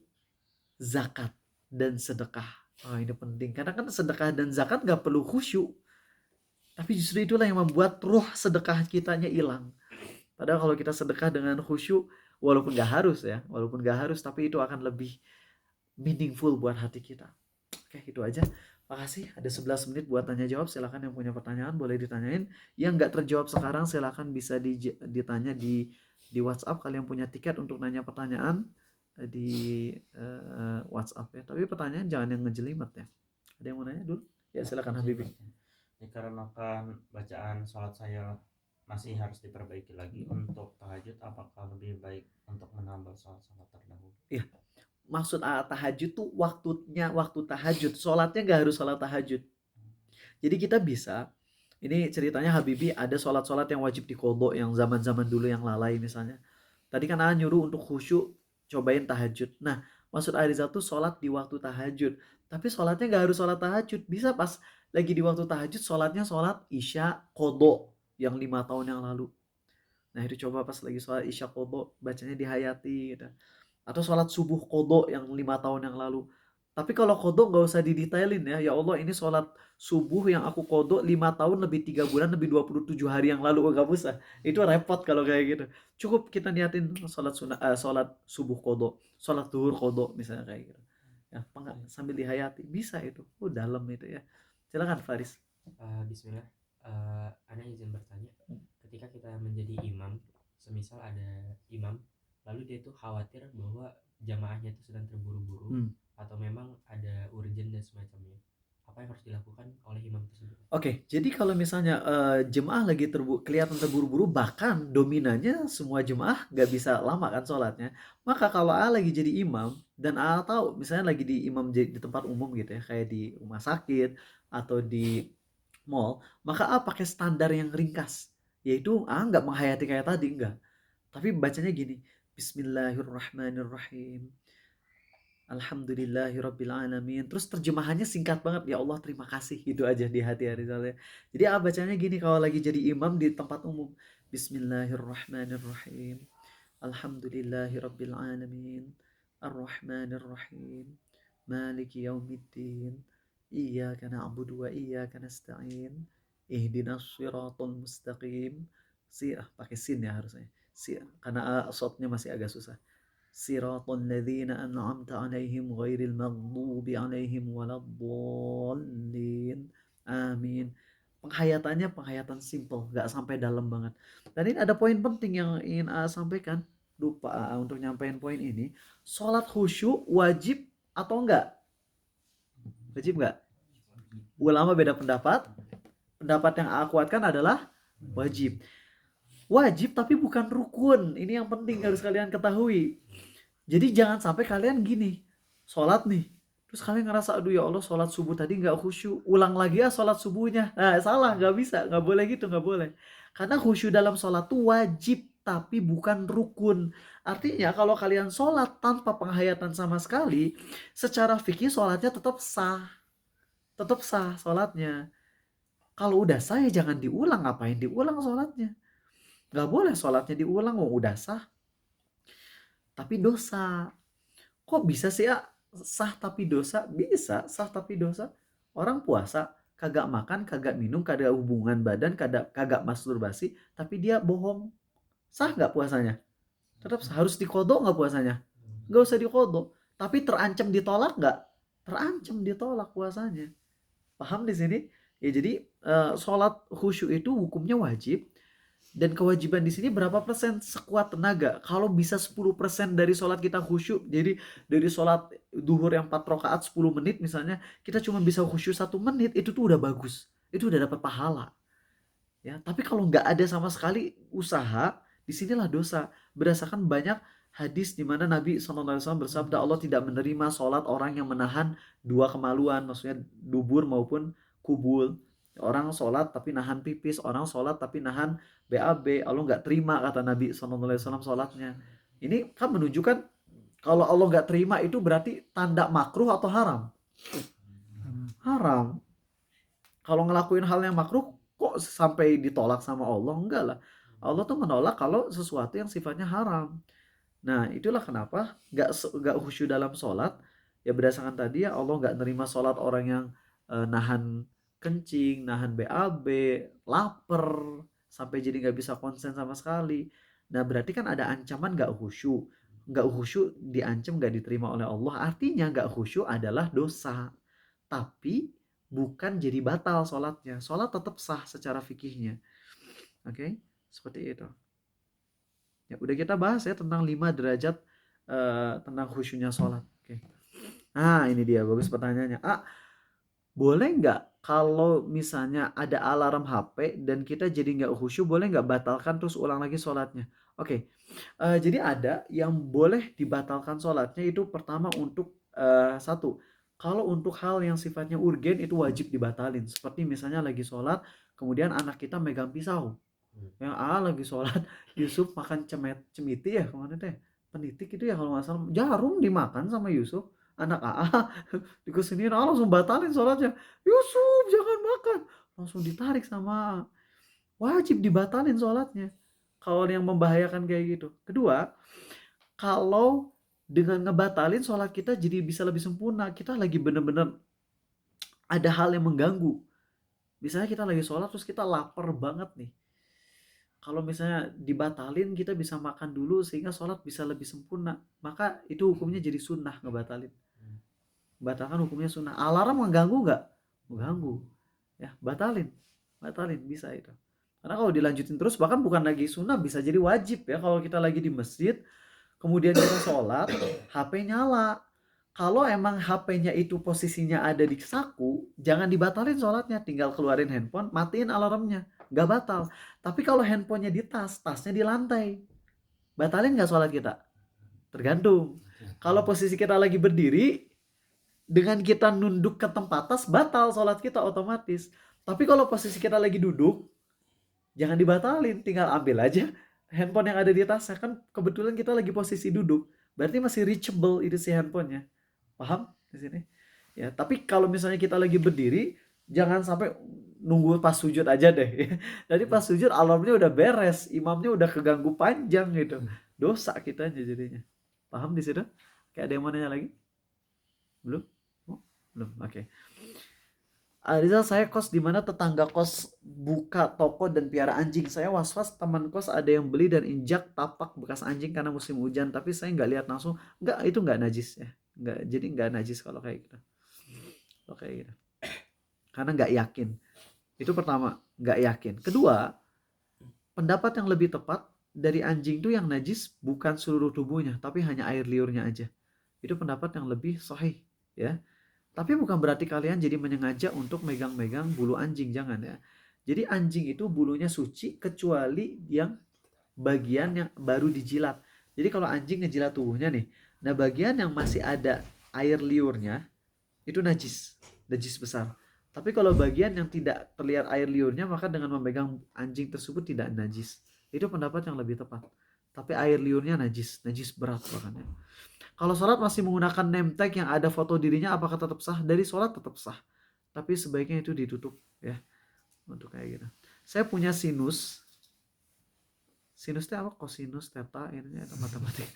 zakat dan sedekah. Oh, ini penting. Karena kan sedekah dan zakat gak perlu khusyuk. Tapi justru itulah yang membuat ruh sedekah kitanya hilang. Padahal kalau kita sedekah dengan khusyuk, walaupun gak harus ya, tapi itu akan lebih meaningful buat hati kita. Oke, itu aja. Makasih, ada 11 menit buat tanya jawab. Silakan yang punya pertanyaan boleh ditanyain. Yang nggak terjawab sekarang silakan bisa ditanya di WhatsApp. Kalian punya tiket untuk nanya pertanyaan di WhatsApp ya. Tapi pertanyaan jangan yang ngejelimet ya. Ada yang mau nanya dulu? Ya silakan Habibie. Dikarenakan bacaan sholat saya masih harus diperbaiki lagi untuk tahajud, apakah lebih baik untuk menambah sholat terdahulu? Iya. Maksud tahajud tuh waktu tahajud, sholatnya nggak harus sholat tahajud. Jadi kita bisa, ini ceritanya Habibie ada sholat yang wajib diqodho yang zaman dulu yang lalai misalnya. Tadi kan nyuruh untuk khusyuk cobain tahajud. Nah, maksud Arizal tuh sholat di waktu tahajud. Tapi sholatnya nggak harus sholat tahajud, bisa pas lagi di waktu tahajud sholatnya sholat isya qodho yang 5 tahun yang lalu. Nah itu coba pas lagi sholat isya qodho bacanya dihayati gitu. Atau sholat subuh qodho yang 5 tahun yang lalu. Tapi kalau qodho gak usah didetailin ya. Ya Allah ini sholat subuh yang aku qodho 5 tahun lebih 3 bulan lebih 27 hari yang lalu. Gak usah. Itu repot kalau kayak gitu. Cukup kita niatin sholat subuh qodho, sholat zuhur qodho misalnya kayak gitu. Ya, sambil dihayati. Bisa itu. Dalam itu ya. Silakan Faris. Bismillah. Ana izin bertanya. Ketika kita menjadi imam, semisal ada imam lalu dia itu khawatir bahwa jamaahnya itu sedang terburu-buru atau memang ada urgent dan semacamnya, apa yang harus dilakukan oleh imam tersebut? Oke, jadi kalau misalnya jemaah lagi kelihatan terburu-buru, bahkan dominannya semua jemaah gak bisa lama kan sholatnya, maka kalau lagi jadi imam dan tahu misalnya lagi di imam di tempat umum gitu ya, kayak di rumah sakit atau di mall, maka pakai standar yang ringkas, yaitu nggak menghayati kayak tadi, enggak, tapi bacanya gini, Bismillahirrahmanirrahim, Alhamdulillahirrabbilalamin. Terus terjemahannya singkat banget, ya Allah terima kasih, itu aja di hati Arizal ya. Jadi bacanya gini kalau lagi jadi imam di tempat umum, Bismillahirrahmanirrahim, Alhamdulillahirrabbilalamin, Ar-Rahmanirrahim, Maliki yaumiddin, Iyyaka na'budu wa iyyaka nasta'in, Ihdinas siratal mustaqim. Pakai sin ya harusnya. Karena shotnya masih agak susah. Siratal ladzina an'amta 'alaihim ghairil maghdubi 'alaihim waladdallin. Amin. Penghayatannya penghayatan simple, nggak sampai dalam banget. Dan ini ada poin penting yang ingin sampaikan. Lupa untuk nyampein poin ini. Sholat khusyuk wajib atau enggak? Wajib enggak? Ulama beda pendapat. Pendapat yang aku kuatkan adalah wajib. Wajib tapi bukan rukun. Ini yang penting harus kalian ketahui. Jadi jangan sampai kalian gini, sholat nih, terus kalian ngerasa aduh ya Allah sholat subuh tadi nggak khusyuk, ulang lagi ya sholat subuhnya. Nah salah, nggak bisa, nggak boleh gitu, nggak boleh. Karena khusyuk dalam sholat tuh wajib tapi bukan rukun. Artinya kalau kalian sholat tanpa penghayatan sama sekali, secara fikih sholatnya tetap sah sholatnya. Kalau udah sah ya jangan diulang, ngapain diulang sholatnya? Nggak boleh sholatnya diulang, udah sah. Tapi dosa. Kok bisa sih sah tapi dosa? Bisa sah tapi dosa. Orang puasa, kagak makan, kagak minum, kagak hubungan badan, kagak masturbasi, tapi dia bohong. Sah nggak puasanya? Tetap harus diqodho nggak puasanya? Nggak usah diqodho. Tapi terancam ditolak nggak? Terancam ditolak puasanya. Paham di sini? Ya jadi sholat khusyuk itu hukumnya wajib. Dan kewajiban di sini berapa persen? Sekuat tenaga. Kalau bisa 10% dari sholat kita khusyuk, jadi dari sholat duhur yang 4 rakaat 10 menit misalnya, kita cuma bisa khusyuk 1 menit, itu tuh udah bagus. Itu udah dapat pahala. Ya, tapi kalau nggak ada sama sekali usaha, disinilah dosa. Berdasarkan banyak hadis di mana Nabi SAW bersabda, Allah tidak menerima sholat orang yang menahan 2 kemaluan, maksudnya dubur maupun kubul. Orang sholat tapi nahan pipis, orang sholat tapi nahan BAB. Allah nggak terima kata Nabi SAW sholatnya. Ini kan menunjukkan kalau Allah nggak terima itu berarti tanda makruh atau haram? Haram. Kalau ngelakuin hal yang makruh kok sampai ditolak sama Allah? Enggak lah. Allah tuh menolak kalau sesuatu yang sifatnya haram. Nah itulah kenapa nggak khusyuk dalam sholat. Ya berdasarkan tadi ya Allah nggak nerima sholat orang yang nahan kencing, nahan BAB, lapar, sampai jadi nggak bisa konsen sama sekali. Nah berarti kan ada ancaman nggak khusyuk. Nggak khusyuk diancam nggak diterima oleh Allah. Artinya nggak khusyuk adalah dosa. Tapi bukan jadi batal sholatnya. Sholat tetap sah secara fikihnya. Oke, seperti itu. Ya udah kita bahas ya tentang 5 derajat tentang khusyuknya sholat. Oke. Nah ini dia bagus pertanyaannya. Boleh nggak kalau misalnya ada alarm HP dan kita jadi nggak khusyuk, boleh nggak batalkan terus ulang lagi sholatnya? Oke, jadi ada yang boleh dibatalkan sholatnya itu pertama untuk satu, kalau untuk hal yang sifatnya urgen itu wajib dibatalin. Seperti misalnya lagi sholat, kemudian anak kita megang pisau. Yang lagi sholat, Yusuf makan cemiti ya kemana teh? Penitik itu ya kalau nggak salah. Jarum dimakan sama Yusuf. Anak dikesiniin langsung batalin sholatnya. Yusuf jangan makan. Langsung ditarik sama wajib dibatalin sholatnya. Kalau yang membahayakan kayak gitu. Kedua, kalau dengan ngebatalin sholat kita jadi bisa lebih sempurna. Kita lagi bener-bener ada hal yang mengganggu. Misalnya kita lagi sholat terus kita lapar banget nih. Kalau misalnya dibatalin kita bisa makan dulu sehingga sholat bisa lebih sempurna. Maka itu hukumnya jadi sunnah ngebatalin. Batalkan hukumnya sunnah. Alarm mengganggu nggak? Mengganggu. Ya batalin bisa itu. Karena kalau dilanjutin terus bahkan bukan lagi sunnah bisa jadi wajib ya. Kalau kita lagi di masjid kemudian kita sholat HP nyala. Kalau emang HP-nya itu posisinya ada di saku, jangan dibatalin sholatnya. Tinggal keluarin handphone, matiin alarmnya. Nggak batal. Tapi kalau handphonenya di tasnya di lantai, batalin nggak sholat kita? Tergantung. Kalau posisi kita lagi berdiri, dengan kita nunduk ke tempat tas, batal sholat kita otomatis. Tapi kalau posisi kita lagi duduk, jangan dibatalin. Tinggal ambil aja handphone yang ada di tasnya. Kan kebetulan kita lagi posisi duduk. Berarti masih reachable itu si handphonenya. Paham di sini? Ya, tapi kalau misalnya kita lagi berdiri, jangan sampai nunggu pas sujud aja deh. Jadi pas sujud alarmnya udah beres, imamnya udah keganggu panjang gitu. Dosa kita jadinya. Paham di situ? Kayak ada yang mau nanya lagi? Belum? Belum. Oke. Rizal, saya kos di mana tetangga kos buka toko dan piara anjing. Saya was-was teman kos ada yang beli dan injak tapak bekas anjing karena musim hujan. Tapi saya nggak lihat langsung. Nggak, itu nggak najis ya. Nggak, jadi nggak najis kalau kayak gitu. Kalau kayak gitu. Karena nggak yakin. Itu pertama, nggak yakin. Kedua, pendapat yang lebih tepat dari anjing itu yang najis bukan seluruh tubuhnya, tapi hanya air liurnya aja. Itu pendapat yang lebih sahih ya. Tapi bukan berarti kalian jadi menyengaja untuk megang-megang bulu anjing, jangan ya. Jadi anjing itu bulunya suci kecuali yang bagian yang baru dijilat. Jadi kalau anjing ngejilat tubuhnya nih, nah bagian yang masih ada air liurnya itu najis besar. Tapi kalau bagian yang tidak terlihat air liurnya, maka dengan memegang anjing tersebut tidak najis. Itu pendapat yang lebih tepat. Tapi air liurnya najis berat bahkan ya. Kalau sholat masih menggunakan name tag yang ada foto dirinya, apakah tetap sah? Dari sholat tetap sah. Tapi sebaiknya itu ditutup ya. Untuk kayak gitu. Saya punya sinus. Sinus itu apa? Kosinus, theta, ini atau matematika.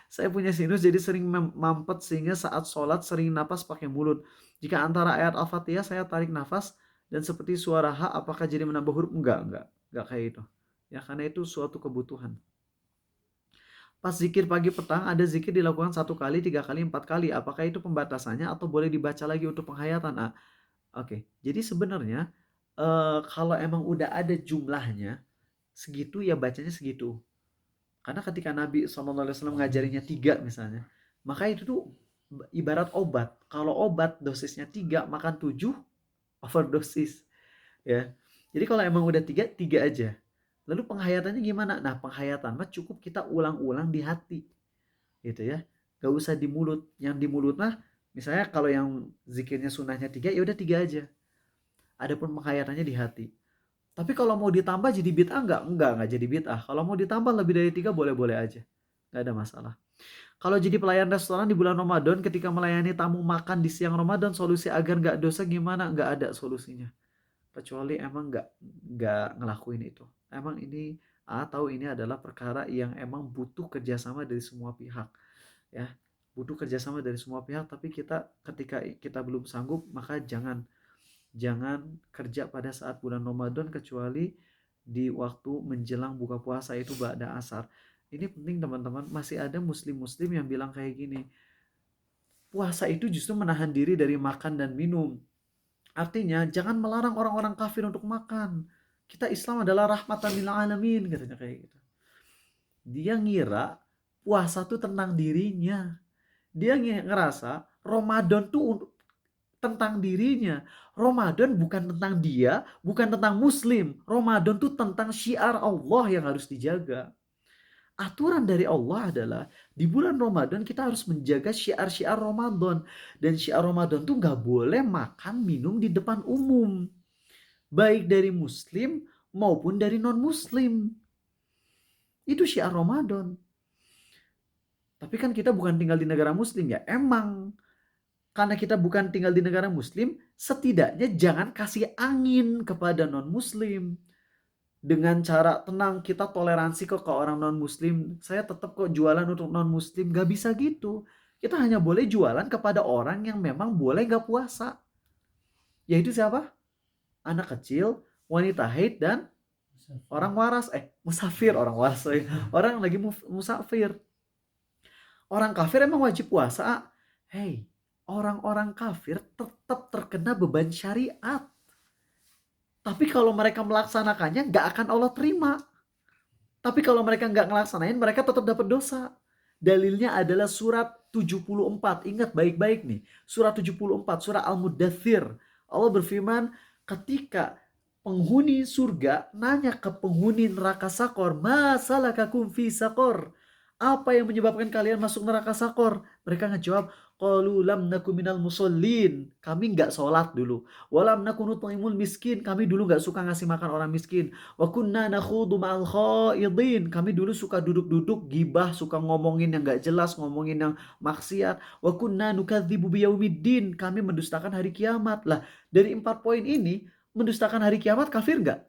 Saya punya sinus jadi sering mampet sehingga saat sholat sering napas pakai mulut. Jika antara ayat Al-Fatihah saya tarik nafas dan seperti suara H, apakah jadi menambah huruf? Enggak kayak itu. Ya karena itu suatu kebutuhan. Pas zikir pagi petang ada zikir dilakukan 1 kali, 3 kali, 4 kali. Apakah itu pembatasannya atau boleh dibaca lagi untuk penghayatan? Oke. Jadi sebenarnya kalau emang udah ada jumlahnya segitu ya bacanya segitu. Karena ketika Nabi SAW ngajarinya 3 misalnya, maka itu tuh ibarat obat. Kalau obat dosisnya 3, makan 7 overdosis. Ya. Jadi kalau emang udah 3 aja. Lalu penghayatannya gimana? Nah penghayatan mah cukup kita ulang-ulang di hati. Gitu ya. Gak usah di mulut. Yang di mulut mah misalnya kalau yang zikirnya sunnahnya 3 ya udah 3 aja. adapun penghayatannya di hati. Tapi kalau mau ditambah jadi bid'ah enggak jadi bid'ah. Kalau mau ditambah lebih dari 3 boleh-boleh aja. Enggak ada masalah. Kalau jadi pelayan restoran di bulan Ramadan ketika melayani tamu makan di siang Ramadan, solusi agar enggak dosa gimana? Enggak ada solusinya. Kecuali emang enggak ngelakuin itu. Emang ini atau ini adalah perkara yang emang butuh kerjasama dari semua pihak. Ya, butuh kerjasama dari semua pihak. Tapi ketika kita belum sanggup, maka jangan kerja pada saat bulan Ramadan kecuali di waktu menjelang buka puasa itu ba'da asar. Ini penting teman-teman, masih ada muslim-muslim yang bilang kayak gini, puasa itu justru menahan diri dari makan dan minum. Artinya jangan melarang orang-orang kafir untuk makan. Kita Islam adalah rahmatan lil alamin, katanya kayak gitu. Dia ngira puasa tuh tentang dirinya. Dia ngerasa Ramadan tuh tentang dirinya. Ramadan bukan tentang dia, bukan tentang muslim. Ramadan tuh tentang syiar Allah yang harus dijaga. Aturan dari Allah adalah di bulan Ramadan kita harus menjaga syiar-syiar Ramadan. Dan syiar Ramadan tuh gak boleh makan minum di depan umum. Baik dari muslim maupun dari non-muslim. Itu syiar Ramadan. Tapi kan kita bukan tinggal di negara muslim ya. Emang karena kita bukan tinggal di negara muslim, setidaknya jangan kasih angin kepada non-muslim. Dengan cara tenang, kita toleransi kok ke orang non-muslim. Saya tetap kok jualan untuk non-muslim. Gak bisa gitu. Kita hanya boleh jualan kepada orang yang memang boleh gak puasa. Yaitu siapa? Anak kecil, wanita haid, dan orang waras. Musafir, orang waras. Orang lagi musafir. Orang kafir emang wajib puasa. Hey, orang-orang kafir tetap terkena beban syariat. Tapi kalau mereka melaksanakannya gak akan Allah terima. Tapi kalau mereka gak ngelaksanain, mereka tetap dapat dosa. Dalilnya adalah surat 74. Ingat baik-baik nih. Surat 74, surah Al-Muddathir. Allah berfirman, ketika penghuni surga nanya ke penghuni neraka Sakor, ma salakakum fi Sakor? Apa yang menyebabkan kalian masuk neraka Sakor? Mereka ngejawab, qalu lam naku minal musallin. Kami enggak sholat dulu. Walam naku nut'imul miskin. Kami dulu enggak suka ngasih makan orang miskin. Wa kunna nakhudu ma'al khaidin. Kami dulu suka duduk-duduk gibah, suka ngomongin yang enggak jelas, ngomongin yang maksiat. Wa kunna nukadzibu biyaumiddin. Kami mendustakan hari kiamat. Lah, dari 4 poin ini, mendustakan hari kiamat kafir enggak?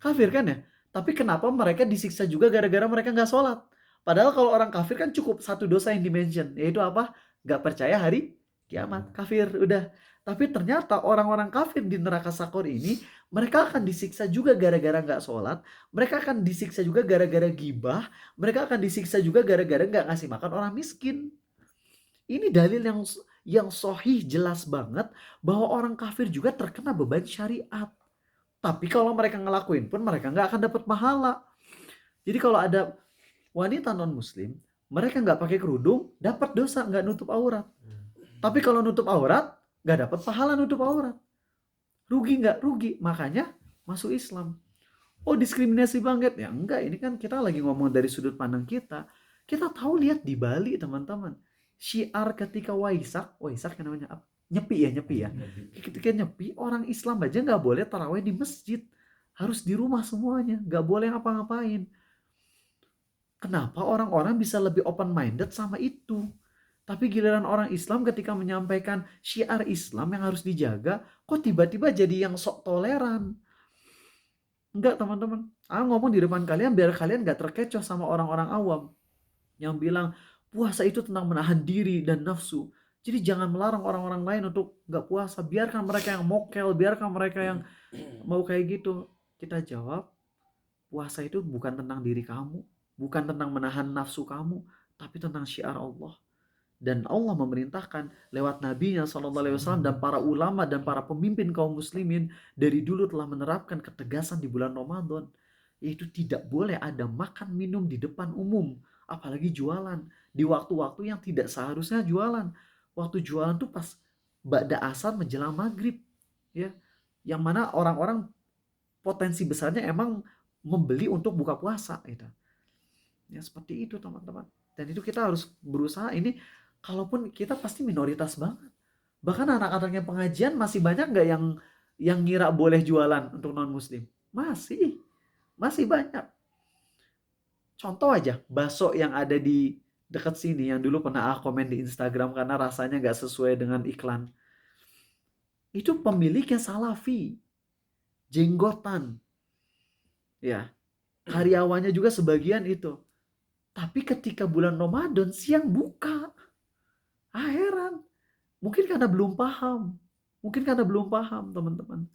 Kafir kan ya? Tapi kenapa mereka disiksa juga gara-gara mereka enggak sholat? Padahal kalau orang kafir kan cukup satu dosa yang dimention, yaitu apa? Gak percaya hari kiamat, kafir, udah. Tapi ternyata orang-orang kafir di neraka Sakor ini, mereka akan disiksa juga gara-gara gak sholat, mereka akan disiksa juga gara-gara gibah, mereka akan disiksa juga gara-gara gak ngasih makan orang miskin. Ini dalil yang sahih, jelas banget bahwa orang kafir juga terkena beban syariat. Tapi kalau mereka ngelakuin pun mereka gak akan dapat pahala. Jadi kalau ada wanita non-muslim, mereka nggak pakai kerudung, dapat dosa nggak nutup aurat. Tapi kalau nutup aurat, nggak dapat pahala nutup aurat. Rugi nggak? Rugi. Makanya masuk Islam. Oh, diskriminasi banget ya? Enggak, ini kan kita lagi ngomong dari sudut pandang kita. Kita tahu, lihat di Bali teman-teman. Syiar ketika Waisak yang namanya apa? Nyepi ya. Ketika nyepi, orang Islam aja nggak boleh tarawih di masjid. Harus di rumah semuanya. Nggak boleh ngapa-ngapain. Kenapa orang-orang bisa lebih open-minded sama itu? Tapi giliran orang Islam ketika menyampaikan syiar Islam yang harus dijaga, kok tiba-tiba jadi yang sok toleran? Enggak teman-teman. Aku ngomong di depan kalian biar kalian gak terkecoh sama orang-orang awam. Yang bilang puasa itu tentang menahan diri dan nafsu. Jadi jangan melarang orang-orang lain untuk gak puasa. Biarkan mereka yang mokel, biarkan mereka yang mau kayak gitu. Kita jawab, puasa itu bukan tentang diri kamu. Bukan tentang menahan nafsu kamu, tapi tentang syiar Allah. Dan Allah memerintahkan lewat Nabi-Nya SAW dan para ulama dan para pemimpin kaum muslimin dari dulu telah menerapkan ketegasan di bulan Ramadan. Yaitu tidak boleh ada makan minum di depan umum, apalagi jualan. Di waktu-waktu yang tidak seharusnya jualan. Waktu jualan tuh pas ba'da asar menjelang maghrib. Ya, yang mana orang-orang potensi besarnya emang membeli untuk buka puasa. Gitu. Ya seperti itu teman-teman. Dan itu kita harus berusaha. Ini kalaupun kita pasti minoritas banget. Bahkan anak-anak yang pengajian masih banyak gak yang ngira boleh jualan untuk non muslim? Masih banyak. Contoh aja, bakso yang ada di dekat sini yang dulu pernah komen di Instagram karena rasanya nggak sesuai dengan iklan. Itu pemiliknya Salafi, jenggotan, ya, karyawannya juga sebagian itu. Tapi ketika bulan Ramadan siang buka, heran. Mungkin karena belum paham, teman-teman.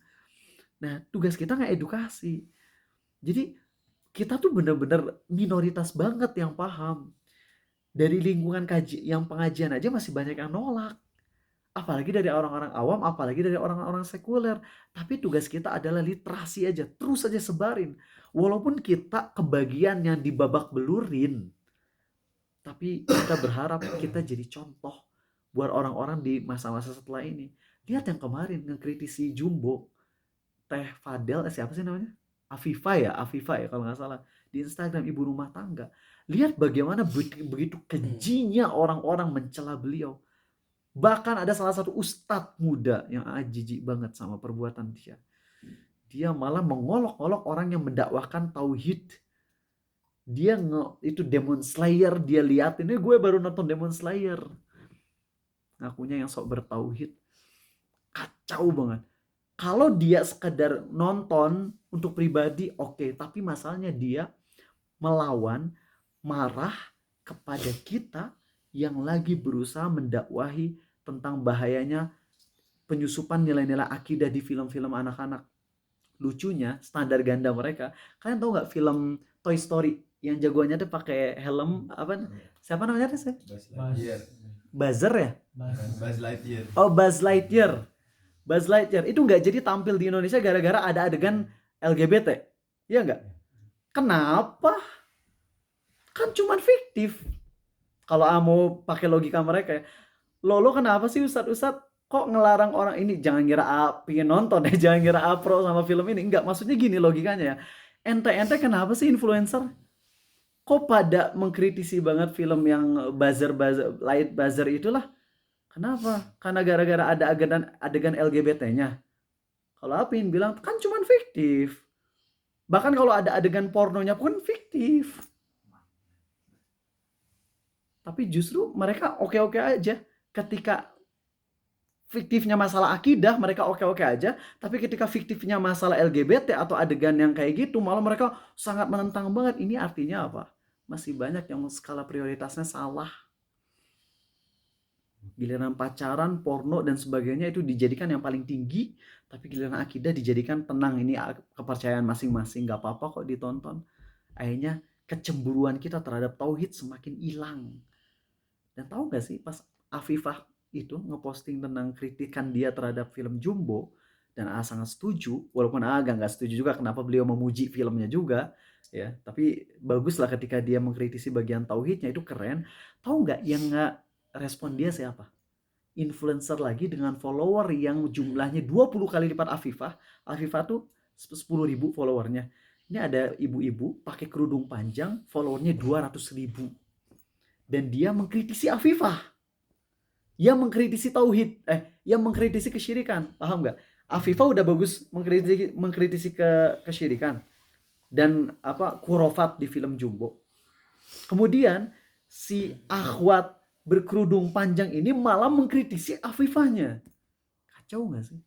Nah, tugas kita nggak edukasi. Jadi kita tuh benar-benar minoritas banget yang paham. Dari lingkungan yang pengajian aja masih banyak yang nolak. Apalagi dari orang-orang awam, apalagi dari orang-orang sekuler. Tapi tugas kita adalah literasi aja. Terus aja sebarin. Walaupun kita kebagian yang dibabak belurin. Tapi kita berharap kita jadi contoh buat orang-orang di masa-masa setelah ini. Lihat yang kemarin ngekritisi Jumbo. Teh Fadel, siapa sih namanya? Afifah ya kalau nggak salah. Di Instagram, ibu rumah tangga. Lihat bagaimana begitu kejinya orang-orang mencela beliau. Bahkan ada salah satu ustadz muda yang jijik banget sama perbuatan dia. Dia malah mengolok-olok orang yang mendakwahkan tauhid. Dia itu Demon Slayer, dia lihat ini gue baru nonton Demon Slayer. Ngakunya yang sok bertauhid. Kacau banget. Kalau dia sekedar nonton untuk pribadi, oke. Tapi masalahnya dia melawan, marah kepada kita yang lagi berusaha mendakwahi tentang bahayanya penyusupan nilai-nilai akidah di film-film anak-anak. Lucunya, standar ganda mereka. Kalian tahu nggak film Toy Story yang jagoannya tuh pakai helm apa? Siapa namanya sih? Buzzer ya? Buzz Lightyear. Oh, Buzz Lightyear. Buzz Lightyear itu nggak jadi tampil di Indonesia gara-gara ada adegan LGBT. Iya nggak? Kenapa? Kan cuman fiktif. Kalau mau pakai logika mereka ya. Lo kenapa sih Ustadz kok ngelarang orang ini? Jangan kira pengen nonton ya. Jangan kira pro sama film ini. Enggak, maksudnya gini logikanya ya. Ente kenapa sih influencer? Kok pada mengkritisi banget film yang light buzzer itulah? Kenapa? Karena gara-gara ada adegan LGBT-nya. Kalau Apin bilang kan cuman fiktif. Bahkan kalau ada adegan pornonya pun fiktif. Tapi justru mereka oke-oke aja. Ketika fiktifnya masalah akidah, mereka oke-oke aja. Tapi ketika fiktifnya masalah LGBT atau adegan yang kayak gitu, malah mereka sangat menentang banget. Ini artinya apa? Masih banyak yang skala prioritasnya salah. Giliran pacaran, porno, dan sebagainya itu dijadikan yang paling tinggi. Tapi giliran akidah dijadikan tenang. Ini kepercayaan masing-masing. Gak apa-apa kok ditonton. Akhirnya kecemburuan kita terhadap tauhid semakin hilang. Dan tahu gak sih pas Afifah itu ngeposting tentang kritikan dia terhadap film Jumbo, dan sangat setuju, walaupun agak gak setuju juga kenapa beliau memuji filmnya juga ya, tapi baguslah ketika dia mengkritisi bagian tauhidnya, itu keren. Tahu gak yang gak respon dia siapa? Influencer lagi dengan follower yang jumlahnya 20 kali lipat Afifah. Afifah tuh 10.000 followernya. Ini ada ibu-ibu pakai kerudung panjang, followernya 200.000. Dan dia mengkritisi Afifah. Yang mengkritisi tauhid, yang mengkritisi kesyirikan. Paham nggak? Afifah udah bagus mengkritisi kesyirikan dan khurafat di film Jumbo. Kemudian si akhwat berkerudung panjang ini malah mengkritisi Afifahnya. Kacau nggak sih?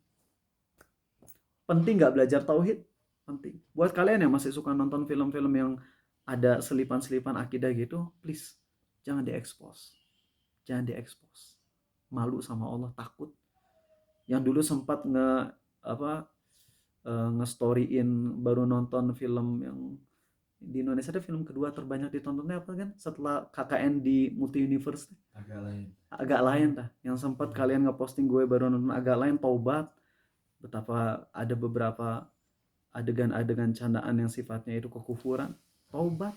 Penting nggak belajar tauhid? Penting. Buat kalian yang masih suka nonton film-film yang ada selipan-selipan akidah gitu, please jangan diekspos. Malu sama Allah, takut. Yang dulu sempat nge-storyin baru nonton film yang di Indonesia ada film kedua terbanyak ditontonnya apa kan? Setelah KKN di Multi Universe. Agak lain dah. Yang sempat kalian ngeposting gue baru nonton Agak Lain, Taubat. Betapa ada beberapa adegan-adegan candaan yang sifatnya itu kekufuran. Taubat.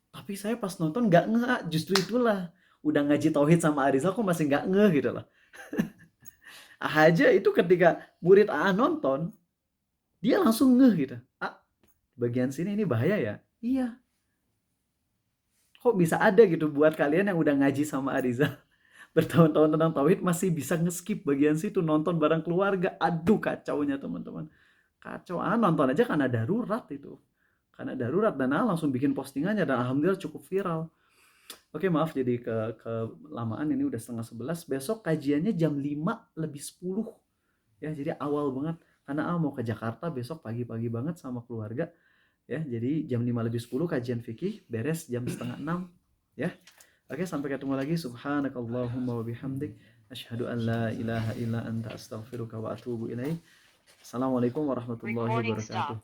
Tapi saya pas nonton gak ngeh, justru itulah. Udah ngaji tauhid sama Arizal kok masih gak ngeh gitu loh. Aja itu ketika murid nonton, dia langsung ngeh gitu. Bagian sini ini bahaya ya? Iya. Kok bisa ada gitu buat kalian yang udah ngaji sama Arizal. bertahun-tahun tentang tauhid masih bisa nge-skip bagian situ, nonton bareng keluarga. Aduh kacaunya teman-teman. Kacau. Nonton aja karena darurat itu. Karena darurat dan langsung bikin postingannya dan alhamdulillah cukup viral. Oke, maaf jadi kelamaan, ini udah 10:30. Besok kajiannya jam 5:50. Ya, jadi awal banget karena mau ke Jakarta besok pagi-pagi banget sama keluarga. Ya, jadi jam 5:50 kajian fikih, beres jam 5:30 ya. Oke, sampai ketemu lagi. Subhanakallahumma wa bihamdik asyhadu an la ilaha illa anta astaghfiruka wa atubu ilaik. Assalamualaikum warahmatullahi wabarakatuh.